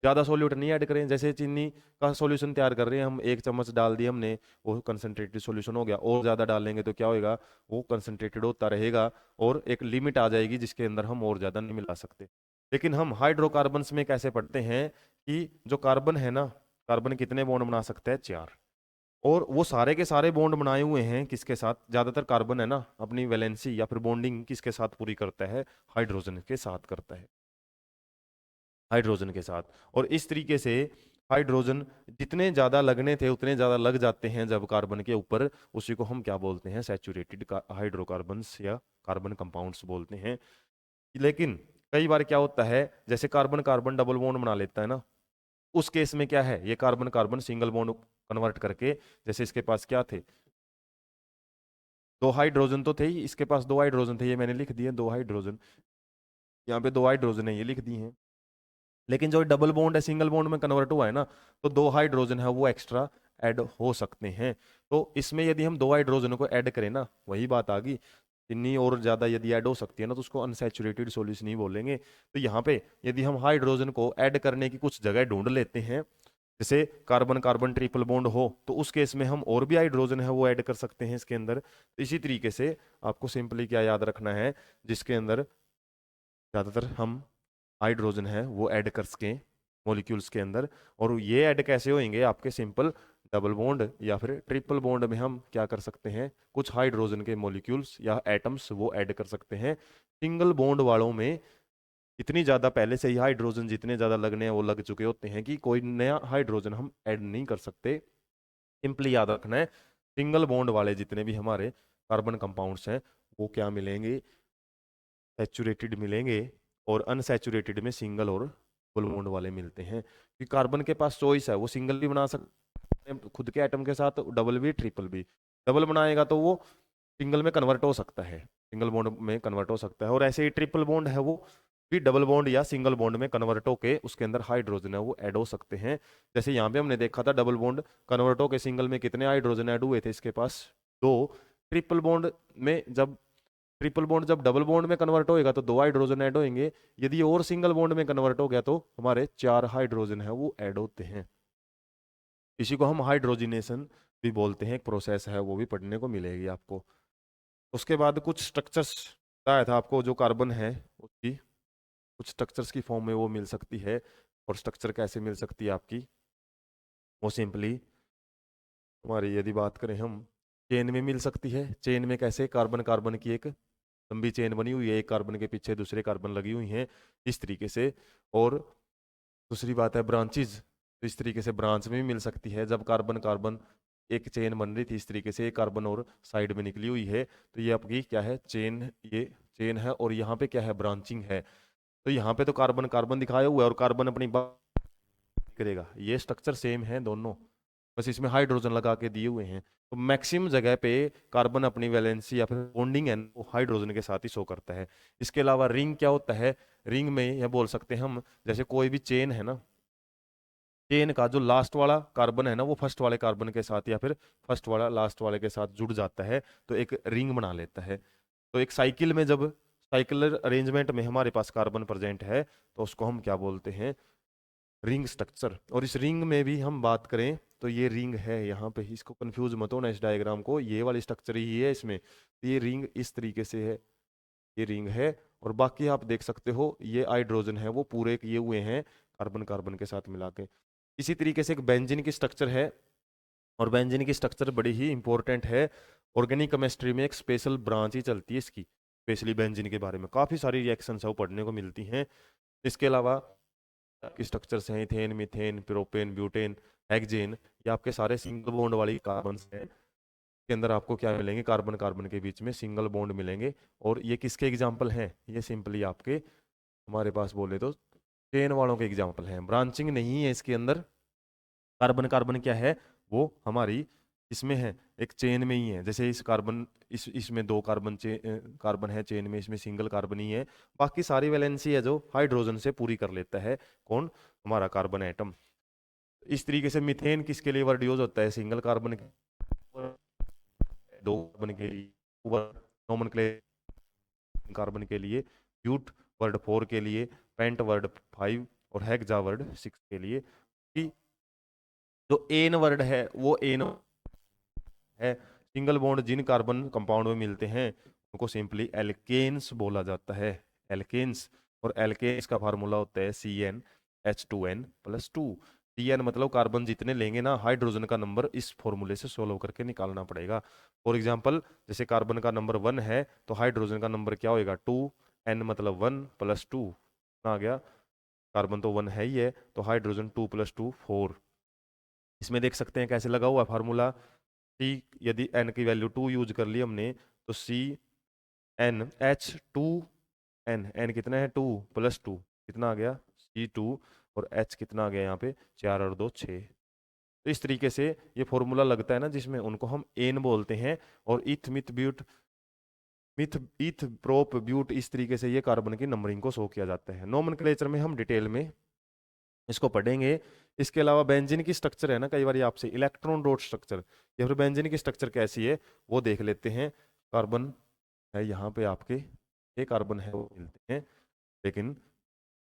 A: ज़्यादा सोल्यूट नहीं ऐड करें। जैसे चीनी का सॉल्यूशन तैयार कर रहे हैं हम, 1 चम्मच डाल दिया हमने, वो कंसनट्रेटेड सॉल्यूशन हो गया। और ज़्यादा डालेंगे तो क्या होएगा, वो कंसनट्रेटेड होता रहेगा और एक लिमिट आ जाएगी जिसके अंदर हम और ज़्यादा नहीं मिला सकते। लेकिन हम हाइड्रोकार्बन्स में कैसे पढ़ते हैं कि जो कार्बन है ना, कार्बन कितने बॉन्ड बना सकता है, 4। और वो सारे के सारे बॉन्ड बनाए हुए हैं किसके साथ, ज़्यादातर कार्बन है ना अपनी वैलेंसी या फिर बॉन्डिंग किसके साथ पूरी करता है, हाइड्रोजन के साथ करता है, हाइड्रोजन के साथ। और इस तरीके से हाइड्रोजन जितने ज़्यादा लगने थे उतने ज़्यादा लग जाते हैं जब कार्बन के ऊपर, उसी को हम क्या बोलते हैं, सैचुरेटेड हाइड्रोकार्बन्स या कार्बन कंपाउंड्स बोलते हैं। लेकिन कई बार क्या होता है, जैसे कार्बन कार्बन डबल बॉन्ड बना लेता है ना, उस केस में क्या है, ये carbon carbon single bond convert करके, जैसे इसके पास क्या थे, 2 हाइड्रोजन तो थे ही, इसके पास 2 हाइड्रोजन थे, ये मैंने लिख दिए 2 हाइड्रोजन, यहाँ पे 2 हाइड्रोजन है ये लिख दिए हैं। लेकिन जो डबल बॉन्ड है सिंगल बॉन्ड में कन्वर्ट हुआ है ना, तो 2 हाइड्रोजन है वो एक्स्ट्रा ऐड हो सकते हैं। तो इसमें यदि हम 2 हाइड्रोजन को ऐड करें ना, वही बात आ गई, इतनी और ज्यादा यदि ऐड हो सकती है ना तो उसको अनसैचुरेटेड सॉल्यूशन ही बोलेंगे। तो यहाँ पे यदि हम हाइड्रोजन को ऐड करने की कुछ जगह ढूंढ लेते हैं, जैसे कार्बन कार्बन ट्रिपल बॉन्ड हो, तो उस केस में हम और भी हाइड्रोजन है वो ऐड कर सकते हैं इसके अंदर। तो इसी तरीके से आपको सिंपली क्या याद रखना है, जिसके अंदर ज़्यादातर हम हाइड्रोजन है वो ऐड कर सकें मॉलिक्यूल्स के अंदर। और ये ऐड कैसे होंगे आपके, सिंपल डबल बॉन्ड या फिर ट्रिपल बॉन्ड में हम क्या कर सकते हैं, कुछ हाइड्रोजन के मॉलिक्यूल्स या एटम्स वो ऐड कर सकते हैं। सिंगल बॉन्ड वालों में इतनी ज़्यादा पहले से ही हाइड्रोजन जितने ज़्यादा लगने हैं वो लग चुके होते हैं कि कोई नया हाइड्रोजन हम ऐड नहीं कर सकते। सिंपली याद रखना है, सिंगल बॉन्ड वाले जितने भी हमारे कार्बन कंपाउंड्स हैं वो क्या मिलेंगे, सैचुरेटेड मिलेंगे, और अनसैचुरेटेड में सिंगल और डबल बॉन्ड वाले मिलते हैं। कि कार्बन के पास चॉइस है, वो सिंगल भी बना सकते हैं खुद के एटम के साथ, डबल भी ट्रिपल भी। डबल बनाएगा तो वो सिंगल में कन्वर्ट हो सकता है, सिंगल बॉन्ड में कन्वर्ट हो सकता है, और ऐसे ही ट्रिपल बॉन्ड है वो भी डबल बॉन्ड या सिंगल बॉन्ड में कन्वर्ट होके उसके अंदर हाइड्रोजन है वो ऐड हो सकते हैं। जैसे यहाँ पे हमने देखा था डबल बॉन्ड कन्वर्ट होके सिंगल में कितने हाइड्रोजन ऐड हुए थे इसके पास, दो। ट्रिपल बॉन्ड में जब ट्रिपल बॉन्ड जब डबल बॉन्ड में कन्वर्ट होएगा तो दो हाइड्रोजन ऐड होंगे, यदि और सिंगल बॉन्ड में कन्वर्ट हो गया तो हमारे चार हाइड्रोजन है वो ऐड होते हैं। इसी को हम हाइड्रोजिनेशन भी बोलते हैं, एक प्रोसेस है वो भी पढ़ने को मिलेगी आपको। उसके बाद कुछ स्ट्रक्चर्स बताया था आपको, जो कार्बन है उसकी कुछ स्ट्रक्चर्स की फॉर्म में वो मिल सकती है। और स्ट्रक्चर कैसे मिल सकती है आपकी, वो सिंपली हमारी यदि बात करें हम चेन में मिल सकती है। चेन में कैसे, कार्बन कार्बन की एक लंबी चेन बनी हुई है, एक कार्बन के पीछे दूसरे कार्बन लगी हुई हैं इस तरीके से। और दूसरी बात है ब्रांचेज, तो इस तरीके से ब्रांच में भी मिल सकती है। जब कार्बन कार्बन एक चेन बन रही थी इस तरीके से, एक कार्बन और साइड में निकली हुई है, तो ये आपकी क्या है, चेन, ये चेन है, और यहाँ पे क्या है, ब्रांचिंग है। तो यहाँ पे तो कार्बन कार्बन दिखाया हुआ है और कार्बन अपनी बात करेगा, ये स्ट्रक्चर सेम है दोनों, बस इसमें हाइड्रोजन लगा के दिए हुए हैं। तो मैक्सिमम जगह पे कार्बन अपनी वैलेंसी या फिर बॉन्डिंग है वो हाइड्रोजन के साथ ही शो करता है। इसके अलावा रिंग क्या होता है, रिंग में यह बोल सकते हैं हम, जैसे कोई भी चेन है ना, चेन का जो लास्ट वाला कार्बन है ना वो फर्स्ट वाले कार्बन के साथ या फिर फर्स्ट वाला लास्ट वाले के साथ जुड़ जाता है तो एक रिंग बना लेता है। तो एक साइकिल में जब साइकिलर अरेंजमेंट में हमारे पास कार्बन प्रेजेंट है तो उसको हम क्या बोलते हैं, रिंग स्ट्रक्चर। और इस रिंग में भी हम बात करें तो ये रिंग है, यहाँ पे इसको कंफ्यूज मत होना इस डायग्राम को, ये वाली स्ट्रक्चर ही है इसमें, तो ये रिंग इस तरीके से है, ये रिंग है। और बाकी आप देख सकते हो ये हाइड्रोजन है वो पूरे किए हुए हैं कार्बन कार्बन के साथ मिला के। इसी तरीके से एक बेंजीन की स्ट्रक्चर है, और बेंजीन की स्ट्रक्चर बड़ी ही इंपॉर्टेंट है। ऑर्गेनिक केमिस्ट्री में एक स्पेशल ब्रांच ही चलती है इसकी, स्पेशली बेंजीन के बारे में काफ़ी सारी रिएक्शंस है वो पढ़ने को मिलती हैं। इसके अलावा आपकी स्ट्रक्चर्स हैं ethane, methane, propane, butane, hexane, ये आपके सारे सिंगल बॉन्ड वाली कार्बन हैं। के अंदर आपको क्या मिलेंगे, कार्बन कार्बन के बीच में सिंगल बॉन्ड मिलेंगे। और ये किसके एग्जाम्पल हैं, ये सिंपली आपके हमारे पास बोले तो चेन वालों के एग्जाम्पल हैं, ब्रांचिंग नहीं है इसके अंदर। कार्बन कार्बन क्या है, वो हमारी इसमें है, एक चेन में ही है। जैसे इस कार्बन इसमें दो कार्बन कार्बन है चेन में, इसमें सिंगल कार्बन ही है। बाकी सारी वैलेंसी है जो हाइड्रोजन से पूरी कर लेता है कौन, हमारा कार्बन एटम। इस तरीके से मीथेन किसके लिए वर्ड यूज होता है, सिंगल कार्बन दो कार्बन के लिए, कार्बन के लिए, ब्यूट वर्ड 4 के लिए, पेंट वर्ड 5 और हेक्सा वर्ड 6 के लिए। कि जो एन वर्ड है वो एन है, सिंगल बॉन्ड जिन कार्बन कंपाउंड में मिलते हैं उनको सिंपली एल्केन्स बोला जाता है, एल्केन्स। और एल्केन्स का फार्मूला होता है CnH2n+2। Cn मतलब कार्बन जितने लेंगे ना, हाइड्रोजन का नंबर इस फॉर्मूले से सोल्व करके निकालना पड़ेगा। फॉर एग्जांपल जैसे कार्बन का नंबर 1 है तो हाइड्रोजन का नंबर क्या होएगा 2, n मतलब 1+2 आ गया, कार्बन तो 1 है ही है, तो हाइड्रोजन 2+2 4। इसमें देख सकते हैं कैसे लगा हुआ फार्मूला, सी यदि एन की वैल्यू 2 यूज कर ली हमने तो CnH2n, एन कितना है 2+2 कितना आ गया C2, और H कितना आ गया यहाँ पे 4 और 2 6। तो इस तरीके से ये फॉर्मूला लगता है ना जिसमें उनको हम एन बोलते हैं। और eth meth but meth eth prop but, इस तरीके से ये कार्बन की नंबरिंग को शो किया जाता है। नोमेनक्लेचर में हम डिटेल में इसको पढ़ेंगे। इसके अलावा बेंजीन की स्ट्रक्चर है ना, कई बार आपसे इलेक्ट्रॉन डॉट स्ट्रक्चर या फिर बेंजीन की स्ट्रक्चर कैसी है वो देख लेते हैं। कार्बन है यहाँ पे आपके, ये कार्बन है वो मिलते हैं, लेकिन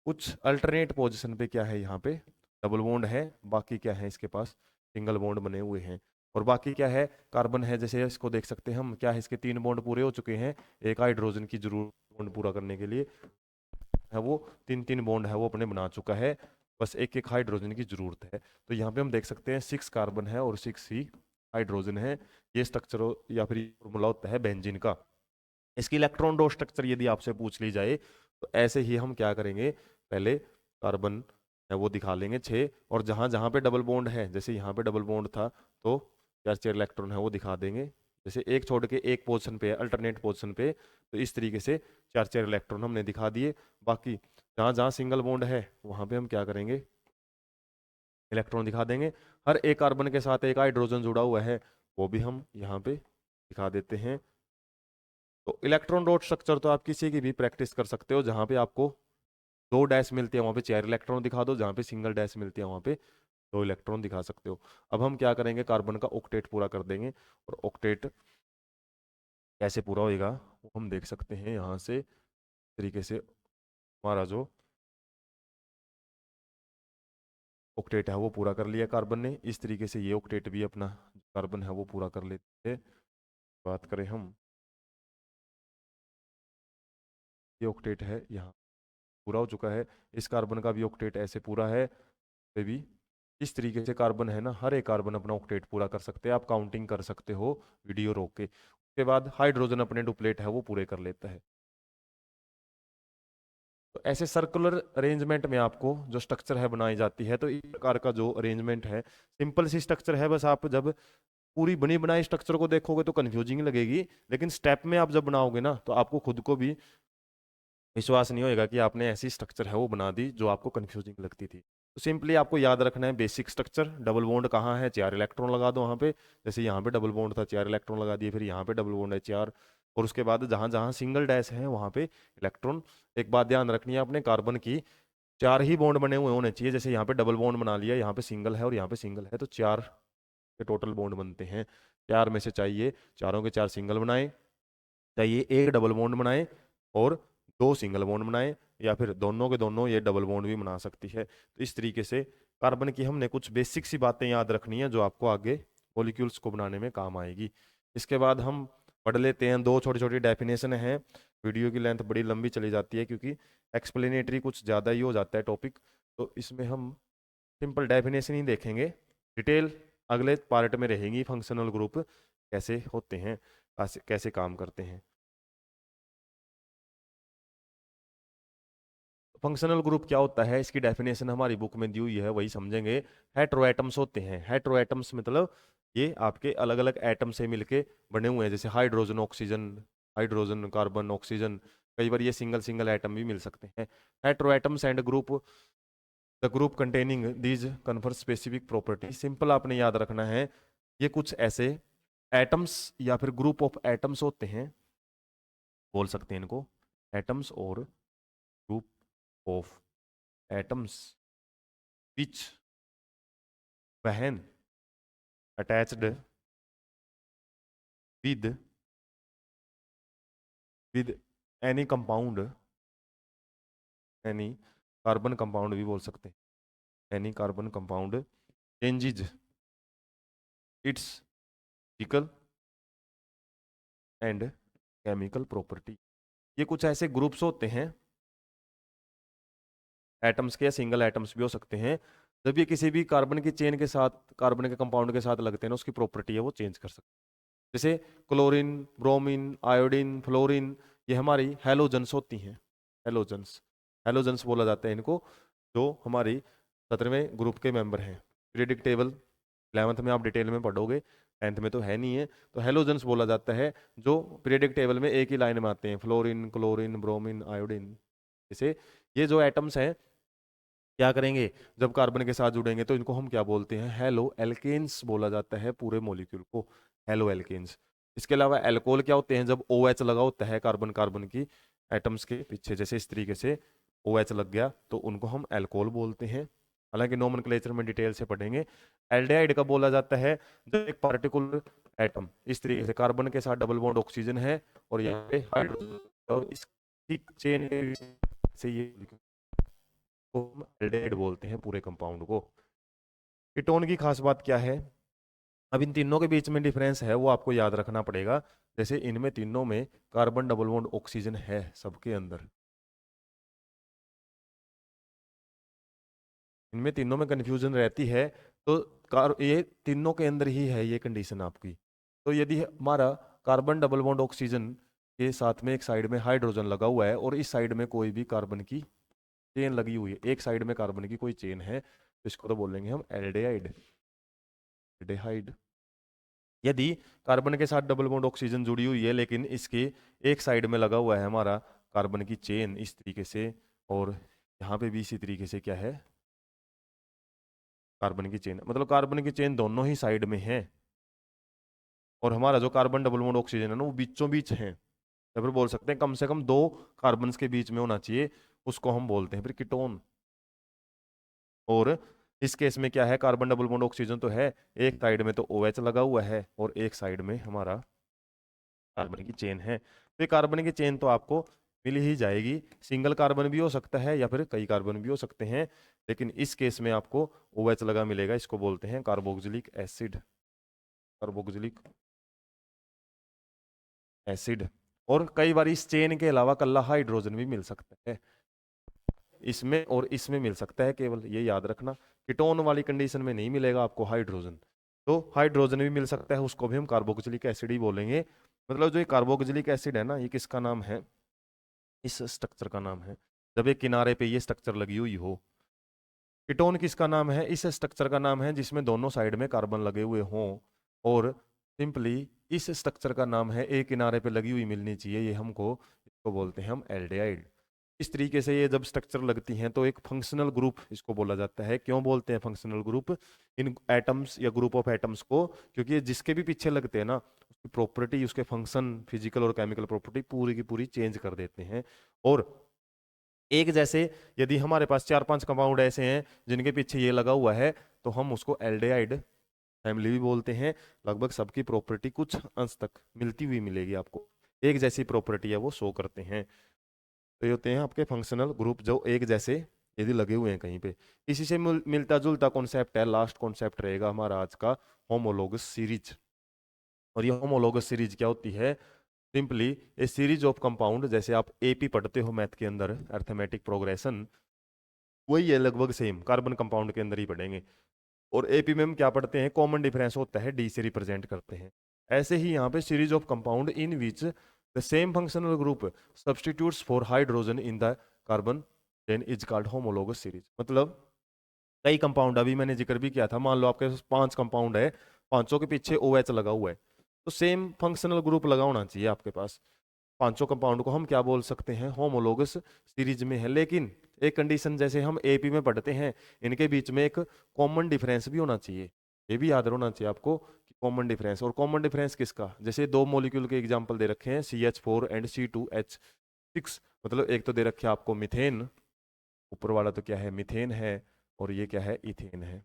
A: कुछ अल्टरनेट पोजीशन पे क्या है, यहाँ पे डबल बॉन्ड है, बाकी क्या है इसके पास सिंगल बॉन्ड बने हुए हैं। और बाकी क्या है, कार्बन है जैसे इसको देख सकते हैं हम, क्या है इसके 3 बॉन्ड पूरे हो चुके हैं, एक हाइड्रोजन की जरूरत बॉन्ड पूरा करने के लिए है वो 3 बॉन्ड है वो अपने बना चुका है, बस एक एक हाइड्रोजन की जरूरत है। तो यहाँ पे हम देख सकते हैं 6 कार्बन है और 6 ही हाइड्रोजन है। ये स्ट्रक्चर या फिर फॉर्मूला होता है बेंजीन का। इसकी इलेक्ट्रॉन डोट स्ट्रक्चर यदि आपसे पूछ ली जाए तो ऐसे ही हम क्या करेंगे, पहले कार्बन है वो दिखा लेंगे 6, और जहां जहां पे डबल बॉन्ड है, जैसे यहाँ पे डबल बॉन्ड था तो चार चार इलेक्ट्रॉन है वो दिखा देंगे, जैसे एक छोड़ के एक पोजीशन पे है, अल्टरनेट पोजीशन पे, तो इस तरीके से चार चार इलेक्ट्रॉन हमने दिखा दिए। बाकी जहाँ जहाँ सिंगल बॉन्ड है वहाँ पे हम क्या करेंगे, इलेक्ट्रॉन दिखा देंगे। हर एक कार्बन के साथ एक हाइड्रोजन जुड़ा हुआ है, वो भी हम यहाँ पे दिखा देते हैं। तो इलेक्ट्रॉन डॉट स्ट्रक्चर तो आप किसी की भी प्रैक्टिस कर सकते हो, जहाँ पे आपको दो डैश मिलती है वहाँ पे चार इलेक्ट्रॉन दिखा दो, जहाँ पे सिंगल डैश मिलती है वहाँ पे दो इलेक्ट्रॉन दिखा सकते हो। अब हम क्या करेंगे, कार्बन का ऑक्टेट पूरा कर देंगे, और ऑक्टेट कैसे पूरा होएगा वो हम देख सकते हैं यहाँ से। तरीके से हमारा जो ऑक्टेट है वो पूरा कर लिया कार्बन ने, इस तरीके से ये ऑक्टेट भी अपना कार्बन है वो पूरा कर लेते हैं। बात करें हम, ये ऑक्टेट है यहाँ पूरा हो चुका है, इस कार्बन का भी ऑक्टेट ऐसे पूरा है। पे भी इस तरीके से कार्बन है ना, हर एक कार्बन अपना ऑक्टेट पूरा कर सकते हैं, आप काउंटिंग कर सकते हो वीडियो रोक के। उसके बाद हाइड्रोजन अपने डुप्लेट है वो पूरे कर लेता है। तो ऐसे सर्कुलर अरेंजमेंट में आपको जो स्ट्रक्चर है बनाई जाती है, तो इस प्रकार का जो अरेंजमेंट है सिंपल सी स्ट्रक्चर है, बस आप जब पूरी बनी बनाई स्ट्रक्चर को देखोगे तो कंफ्यूजिंग लगेगी, लेकिन स्टेप में आप जब बनाओगे ना तो आपको खुद को भी विश्वास नहीं होएगा कि आपने ऐसी स्ट्रक्चर है वो बना दी जो आपको कंफ्यूजिंग लगती थी। तो सिंपली आपको याद रखना है बेसिक स्ट्रक्चर, डबल बॉन्ड कहाँ है, चार इलेक्ट्रॉन लगा दो वहाँ पे, जैसे यहाँ पे डबल बॉन्ड था चार इलेक्ट्रॉन लगा दिए, फिर यहाँ पे डबल बॉन्ड है चार, और उसके बाद जहाँ जहाँ सिंगल डैश है वहाँ पे इलेक्ट्रॉन। एक बात ध्यान रखनी है अपने कार्बन की, चार ही बॉन्ड बने हुए होने चाहिए, जैसे यहाँ पे डबल बॉन्ड बना लिया, यहाँ पे सिंगल है और यहाँ पे सिंगल है, तो चार के टोटल बॉन्ड बनते हैं। चार में से चाहिए चारों के चार सिंगल बनाए, चाहिए एक डबल बॉन्ड बनाए और दो सिंगल बॉन्ड बनाए, या फिर दोनों के दोनों ये डबल बॉन्ड भी बना सकती है। तो इस तरीके से कार्बन की हमने कुछ बेसिक सी बातें याद रखनी है जो आपको आगे मॉलिक्यूल्स को बनाने में काम आएगी। इसके बाद हम पढ़ लेते हैं दो छोटी छोटी डेफिनेशन है। वीडियो की लेंथ बड़ी लंबी चली जाती है क्योंकि एक्सप्लेनेटरी कुछ ज़्यादा ही हो जाता है टॉपिक, तो इसमें हम सिंपल डेफिनेशन ही देखेंगे, डिटेल अगले पार्ट में रहेंगी। फंक्शनल ग्रुप कैसे होते हैं, कैसे कैसे काम करते हैं। फंक्शनल ग्रुप क्या होता है, इसकी डेफिनेशन हमारी बुक में दी हुई है, वही समझेंगे। हेटेरोएटम्स होते हैं, हेटेरोएटम्स मतलब ये आपके अलग अलग एटम से मिलके बने हुए हैं, जैसे hydrogen oxygen, hydrogen carbon oxygen, कई बार ये सिंगल सिंगल एटम भी मिल सकते हैं। Heteroatoms and group, the group containing these confer specific property. Simple आपने याद रखना है, ये कुछ ऐसे एटम्स या फिर ग्रुप ऑफ एटम्स होते हैं, बोल सकते हैं इनको एटम्स और group of atoms which when attached with with any compound, any carbon compound भी बोल सकते हैं, any carbon compound changes it's physical and chemical property. ये कुछ ऐसे ग्रुप्स होते हैं एटम्स के, या सिंगल एटम्स भी हो सकते हैं, जब ये किसी भी कार्बन की चेन के साथ, कार्बन के कंपाउंड के साथ लगते हैं ना, उसकी प्रॉपर्टी है वो चेंज कर सकते हैं। जैसे क्लोरीन, ब्रोमीन, आयोडीन, फ्लोरीन, ये हमारी हैलोजन्स होती हैं, हैलोजन्स, हैलोजन्स बोला जाता है इनको, जो हमारी 17वें ग्रुप के मेंबर हैं। पीरियडिक टेबल 11th में आप डिटेल में पढ़ोगे, 10th में तो है नहीं है, तो हैलोजन्स बोला जाता है जो पीरियडिक टेबल में एक ही लाइन में आते हैं, फ्लोरीन, क्लोरीन, ब्रोमीन, आयोडीन। जैसे ये जो एटम्स हैं क्या करेंगे, जब कार्बन के साथ जुड़ेंगे तो इनको हम क्या बोलते हैं, हेलो एल्केन्स बोला जाता है पूरे मॉलिक्यूल को, हेलो एल्केन्स। इसके अलावा एल्कोहल क्या होते हैं, जब ओ एच लगा होता है कार्बन कार्बन की एटम्स के पीछे, जैसे इस तरीके से ओ एच लग गया तो उनको हम एल्कोहल बोलते हैं। हालांकि नोमेनक्लेचर में डिटेल से पढ़ेंगे। एल्डिहाइड का बोला जाता है जब एक पार्टिकुलर एटम इस तरीके से कार्बन के साथ डबल बॉन्ड ऑक्सीजन है और यहाँ पे हाइड्रोजन, और इसकी चेन से ये को हम एल्डिहाइड बोलते हैं पूरे कंपाउंड को। कीटोन की खास बात क्या है, अब इन तीनों के बीच में डिफरेंस है वो आपको याद रखना पड़ेगा। जैसे इनमें तीनों में कार्बन डबल बॉन्ड ऑक्सीजन है सबके अंदर, इनमें तीनों में कंफ्यूजन रहती है, तो ये तीनों के अंदर ही है ये कंडीशन आपकी। तो यदि हमारा कार्बन डबल बॉन्ड ऑक्सीजन के साथ में एक साइड में हाइड्रोजन लगा हुआ है और इस साइड में कोई भी कार्बन की चेन लगी हुई है, एक साइड में कार्बन की कोई चेन है, तो इसको तो बोलेंगे हम एल्डिहाइड, एल्डिहाइड। यदि कार्बन के साथ डबल बॉन्ड ऑक्सीजन जुड़ी हुई है लेकिन इसके एक साइड में लगा हुआ है हमारा कार्बन की चेन इस तरीके से, और यहाँ पे भी इसी तरीके से क्या है कार्बन की चेन, मतलब कार्बन की चेन दोनों ही साइड में है, और हमारा जो कार्बन डबल बॉन्ड ऑक्सीजन है ना वो बीचों बीच है, या फिर बोल सकते हैं कम से कम दो कार्बन के बीच में होना चाहिए, उसको हम बोलते हैं फिर कीटोन। और इस केस में क्या है, कार्बन डबल बॉन्ड ऑक्सीजन तो है, एक साइड में तो OH लगा हुआ है और एक साइड में हमारा कार्बन की चेन है। तो ये कार्बन की चेन तो आपको मिल ही जाएगी, सिंगल कार्बन भी हो सकता है या फिर कई कार्बन भी हो सकते हैं, लेकिन इस केस में आपको OH लगा मिलेगा, इसको बोलते हैं कार्बोक्सिलिक एसिड, कार्बोक्सिलिक एसिड। और कई बार इस चेन के अलावा कल्ला हाइड्रोजन भी मिल सकता है, इसमें और इसमें मिल सकता है, केवल ये याद रखना, कीटोन वाली कंडीशन में नहीं मिलेगा आपको हाइड्रोजन। तो हाइड्रोजन भी मिल सकता है, उसको भी हम कार्बोक्सिलिक एसिड ही बोलेंगे। मतलब जो ये कार्बोक्सिलिक एसिड है ना, ये किसका नाम है, इस स्ट्रक्चर का नाम है, जब एक किनारे पे ये स्ट्रक्चर लगी हुई हो। कीटोन किसका नाम है, इस स्ट्रक्चर का नाम है जिसमें दोनों साइड में कार्बन लगे हुए हों, और सिंपली इस स्ट्रक्चर का नाम है, एक किनारे पे लगी हुई मिलनी चाहिए, ये हमको इसको बोलते हैं हम एल्डिहाइड। इस तरीके से ये जब स्ट्रक्चर लगती हैं तो एक फंक्शनल ग्रुप इसको बोला जाता है। क्यों बोलते हैं फंक्शनल ग्रुप इन एटम्स या ग्रुप ऑफ एटम्स को, क्योंकि ये जिसके भी पीछे लगते हैं ना उसकी प्रॉपर्टी, उसके फंक्शन, फिजिकल और केमिकल प्रॉपर्टी पूरी की पूरी चेंज कर देते हैं। और एक जैसे यदि हमारे पास 4-5 कंपाउंड ऐसे हैं जिनके पीछे ये लगा हुआ है, तो हम उसको एल्डिहाइड फैमिली भी बोलते हैं। लगभग सबकी प्रॉपर्टी कुछ अंश तक मिलती हुई मिलेगी आपको, एक जैसी प्रॉपर्टी है वो शो करते हैं। तो ये होते हैं आपके फंक्शनल ग्रुप जो एक जैसे यदि लगे हुए हैं कहीं पे। इसी से मिलता जुलता कॉन्सेप्ट है, लास्ट कॉन्सेप्ट रहेगा हमारा आज का, होमोलोगस सीरीज। और ये होमोलोगस सीरीज क्या होती है, simply A series of compound, जैसे आप AP पढ़ते हो मैथ के अंदर अर्थमेटिक प्रोग्रेशन, वही है लगभग सेम, कार्बन कंपाउंड के अंदर ही पढ़ेंगे। और AP में हम क्या पढ़ते हैं, कॉमन डिफरेंस होता है, D से रिप्रेजेंट करते हैं। ऐसे ही यहाँ पे series of compound in which the same functional group substitutes for hydrogen in the carbon chain is called homologous series. मतलब कई कंपाउंड, अभी मैंने जिक्र भी किया था, मान लो आपके पास 5 कंपाउंड है, पांचों के पीछे OH लगा हुआ है, तो सेम फंक्शनल ग्रुप लगा होना चाहिए आपके पास। पांचों कंपाउंड को हम क्या बोल सकते हैं, होमोलोगस सीरीज में है। लेकिन एक कंडीशन, जैसे हम AP में पढ़ते हैं, इनके बीच में एक कॉमन डिफरेंस भी होना चाहिए, ये भी याद होना चाहिए आपको कि कॉमन डिफरेंस। और कॉमन डिफरेंस किसका, जैसे दो मॉलिक्यूल के एग्जांपल दे रखे हैं, CH4 एंड C2H6, मतलब एक तो दे रखे आपको मिथेन, ऊपर वाला तो क्या है मिथेन है, और ये क्या है इथेन है।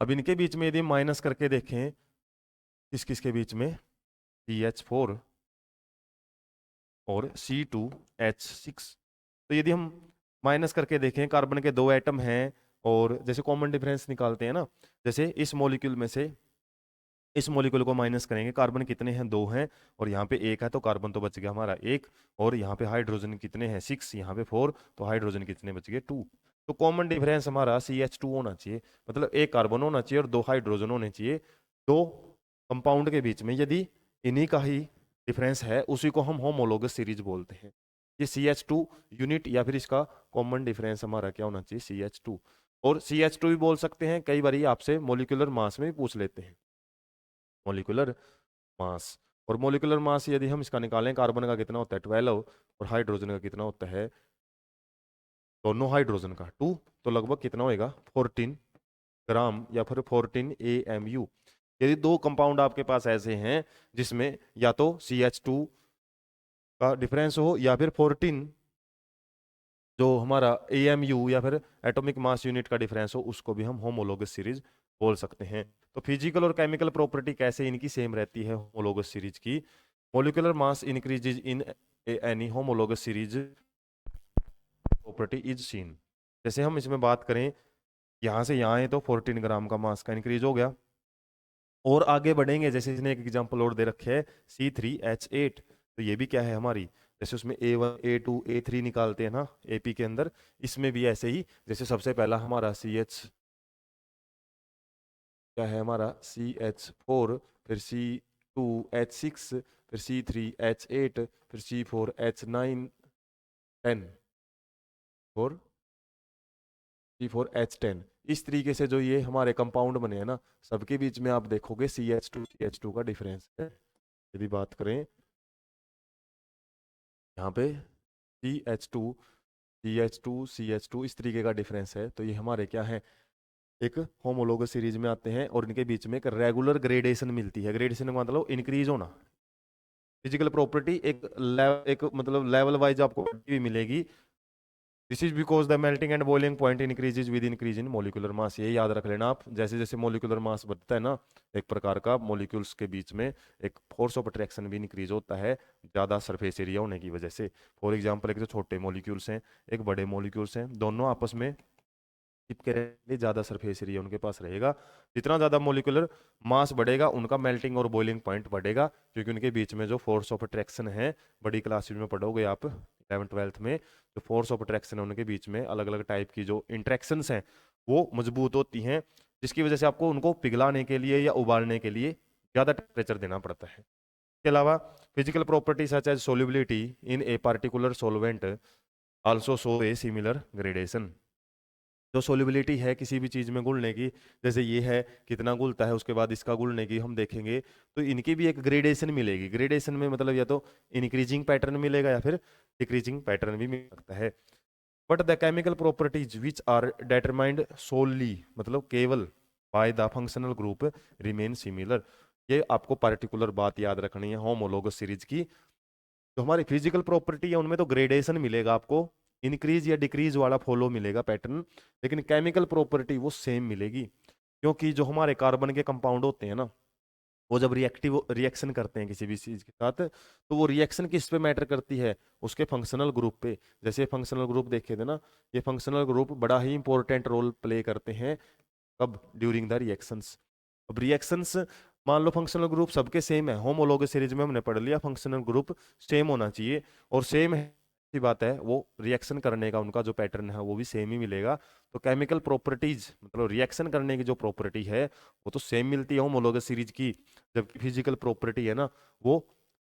A: अब इनके बीच में यदि माइनस करके देखें, किस किस के बीच में, CH4 और C2H6, तो यदि हम माइनस करके देखें, कार्बन के दो एटम हैं, और जैसे कॉमन डिफरेंस निकालते हैं ना, जैसे इस मॉलिक्यूल में से इस मॉलिक्यूल को माइनस करेंगे, कार्बन कितने हैं, 2 हैं, और यहाँ पे 1 है, तो कार्बन तो बच गया हमारा 1, और यहाँ पे हाइड्रोजन कितने हैं, 6, यहाँ पे 4, तो हाइड्रोजन कितने बच गए, 2। तो कॉमन डिफरेंस हमारा CH2 होना चाहिए, मतलब एक कार्बन होना चाहिए और 2 हाइड्रोजन होने चाहिए। दो कंपाउंड के बीच में यदि इन्हीं का ही डिफरेंस है, उसी को हम होमोलोगस सीरीज बोलते हैं। ये CH2 यूनिट, या फिर इसका कॉमन डिफरेंस हमारा क्या होना चाहिए, CH2। और CH2 भी बोल सकते हैं, कई बार ये आपसे मोलिकुलर मास में भी पूछ लेते हैं, मोलिकुलर मास। और मोलिकुलर मास यदि हम इसका निकालें, कार्बन का कितना होता है 12, और हाइड्रोजन का कितना होता है, दोनों हाइड्रोजन का 2, तो लगभग कितना होएगा 14 ग्राम या फिर 14 AMU। यदि दो कंपाउंड आपके पास ऐसे हैं जिसमें या तो CH2 का डिफरेंस हो या फिर 14 जो हमारा AMU या फिर एटॉमिक मास यूनिट का डिफरेंस हो, उसको भी हम होमोलोगस सीरीज बोल सकते हैं। तो फिजिकल और केमिकल प्रॉपर्टी कैसे इनकी सेम रहती है होमोलोगस सीरीज की, molecular mass increases in any homologous series property is seen. जैसे हम इसमें बात करें, यहाँ से यहाँ है तो 14 ग्राम का मास का इंक्रीज हो गया, और आगे बढ़ेंगे, जैसे इसने एक एग्जांपल और दे रखे है C3H8, तो ये भी क्या है हमारी, जैसे उसमें A1 A2 A3 निकालते हैं ना AP के अंदर, इसमें भी ऐसे ही, जैसे सबसे पहला हमारा क्या है हमारा CH4, फिर C2H6, फिर C3H8, फिर C4H9 10 और C4H10, इस तरीके से जो ये हमारे कंपाउंड बने हैं ना, सबके बीच में आप देखोगे CH2 का डिफरेंस है। यदि बात करें यहाँ पे CH2 इस तरीके का डिफरेंस है, तो ये हमारे क्या है, एक होमोलोगस सीरीज में आते हैं और इनके बीच में एक रेगुलर ग्रेडेशन मिलती है। ग्रेडेशन का मतलब इंक्रीज होना। फिजिकल प्रॉपर्टी एक मतलब लेवल वाइज आपको भी मिलेगी। This is because the melting and boiling point increases with increase in molecular mass. ये याद रख लेना आप, जैसे जैसे मोलिकुलर मास बढ़ता है ना एक प्रकार का, मोलिक्यूल्स के बीच में एक फोर्स ऑफ अट्रैक्शन भी इंक्रीज होता है ज़्यादा सरफेस एरिया होने की वजह से। फॉर एग्जाम्पल, एक तो छोटे मोलिक्यूल्स हैं, एक बड़े मोलिक्यूल्स हैं, दोनों आपस में चिपके रहेंगे, ज़्यादा सरफेस एरिया उनके पास रहेगा। जितना ज़्यादा मोलिकुलर मास बढ़ेगा उनका मेल्टिंग और बॉइलिंग पॉइंट बढ़ेगा, क्योंकि उनके बीच में जो फोर्स ऑफ अट्रैक्शन है, बड़ी क्लासेज में पढ़ोगे आप 11th-12th में, जो फोर्स ऑफ अट्रैक्शन है उनके बीच में अलग अलग टाइप की जो इंट्रैक्शंस हैं वो मजबूत होती हैं, जिसकी वजह से आपको उनको पिघलाने के लिए या उबालने के लिए ज़्यादा टेम्परेचर देना पड़ता है। इसके अलावा physical property such as solubility in a particular solvent also show a similar gradation. जो सोल्युबिलिटी है किसी भी चीज़ में घुलने की, जैसे ये है कितना घुलता है, उसके बाद इसका घुलने की हम देखेंगे, तो इनकी भी एक ग्रेडेशन मिलेगी। ग्रेडेशन में मतलब या तो इंक्रीजिंग पैटर्न मिलेगा या फिर डिक्रीजिंग पैटर्न भी मिल सकता है। But the chemical properties which are determined solely, मतलब केवल by the functional group remain similar. ये आपको पर्टिकुलर बात याद रखनी है होमोलोगस सीरीज की। जो हमारी फिजिकल प्रॉपर्टी है उनमें तो ग्रेडेशन मिलेगा आपको, इंक्रीज या डिक्रीज वाला फॉलो मिलेगा पैटर्न, लेकिन केमिकल प्रॉपर्टी वो सेम मिलेगी। क्योंकि जो हमारे कार्बन के कंपाउंड होते हैं ना, वो जब रिएक्शन करते हैं किसी भी चीज के साथ, तो वो रिएक्शन किस पे मैटर करती है, उसके फंक्शनल ग्रुप पे। जैसे फंक्शनल ग्रुप देखे थे ना, ये फंक्शनल ग्रुप बड़ा ही इंपॉर्टेंट रोल प्ले करते हैं कब, ड्यूरिंग द रिएक्शंस। अब रिएक्शंस, मान लो फंक्शनल ग्रुप सबके सेम है, होमोलोगस सीरीज में हमने पढ़ लिया फंक्शनल ग्रुप सेम होना चाहिए, और सेम है अच्छी बात है, वो रिएक्शन करने का उनका जो पैटर्न है वो भी सेम ही मिलेगा। तो केमिकल प्रॉपर्टीज मतलब रिएक्शन करने की जो प्रॉपर्टी है वो तो सेम मिलती है होमोलोगस सीरीज की, जबकि फिजिकल प्रॉपर्टी है ना, वो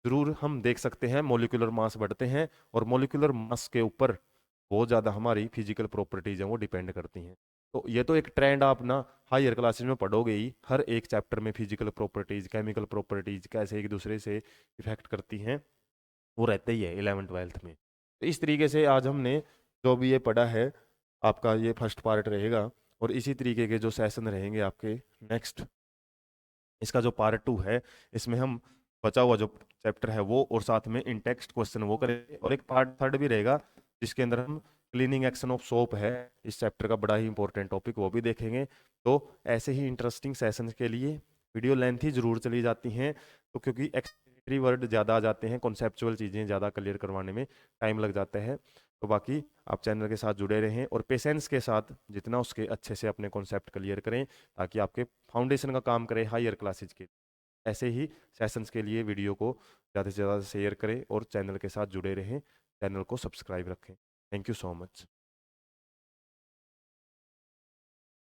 A: जरूर हम देख सकते हैं मोलिकुलर मास बढ़ते हैं, और मोलिकुलर मास के ऊपर बहुत ज़्यादा हमारी फिजिकल प्रॉपर्टीज हैं वो डिपेंड करती हैं। तो ये तो एक ट्रेंड आप ना हायर क्लासेज में पढ़ोगे ही, हर एक चैप्टर में फिजिकल प्रॉपर्टीज केमिकल प्रॉपर्टीज कैसे एक दूसरे से इफेक्ट करती हैं वो रहते ही है 11th-12th में। तो इस तरीके से आज हमने जो भी ये पढ़ा है, आपका ये फर्स्ट पार्ट रहेगा, और इसी तरीके के जो सेशन रहेंगे आपके नेक्स्ट, इसका जो पार्ट 2 है, इसमें हम बचा हुआ जो चैप्टर है वो और साथ में इन टेक्स्ट क्वेश्चन वो करेंगे, और एक पार्ट 3 भी रहेगा जिसके अंदर हम क्लीनिंग एक्शन ऑफ सोप है, इस चैप्टर का बड़ा ही इंपॉर्टेंट टॉपिक, वो भी देखेंगे। तो ऐसे ही इंटरेस्टिंग सेशंस के लिए वीडियो लेंथ ही जरूर चली जाती हैं, तो क्योंकि एक्सप्लेनेटरी वर्ड ज़्यादा आ जाते हैं, कॉन्सेप्चुअल चीज़ें ज़्यादा क्लियर करवाने में टाइम लग जाता है। तो बाकी आप चैनल के साथ जुड़े रहें और पेशेंस के साथ जितना उसके अच्छे से अपने कॉन्सेप्ट क्लियर करें, ताकि आपके फाउंडेशन का काम करे हायर क्लासेज के। ऐसे ही सेशंस के लिए वीडियो को ज़्यादा से ज़्यादा शेयर करें और चैनल के साथ जुड़े रहें, चैनल को सब्सक्राइब रखें। Thank you so much.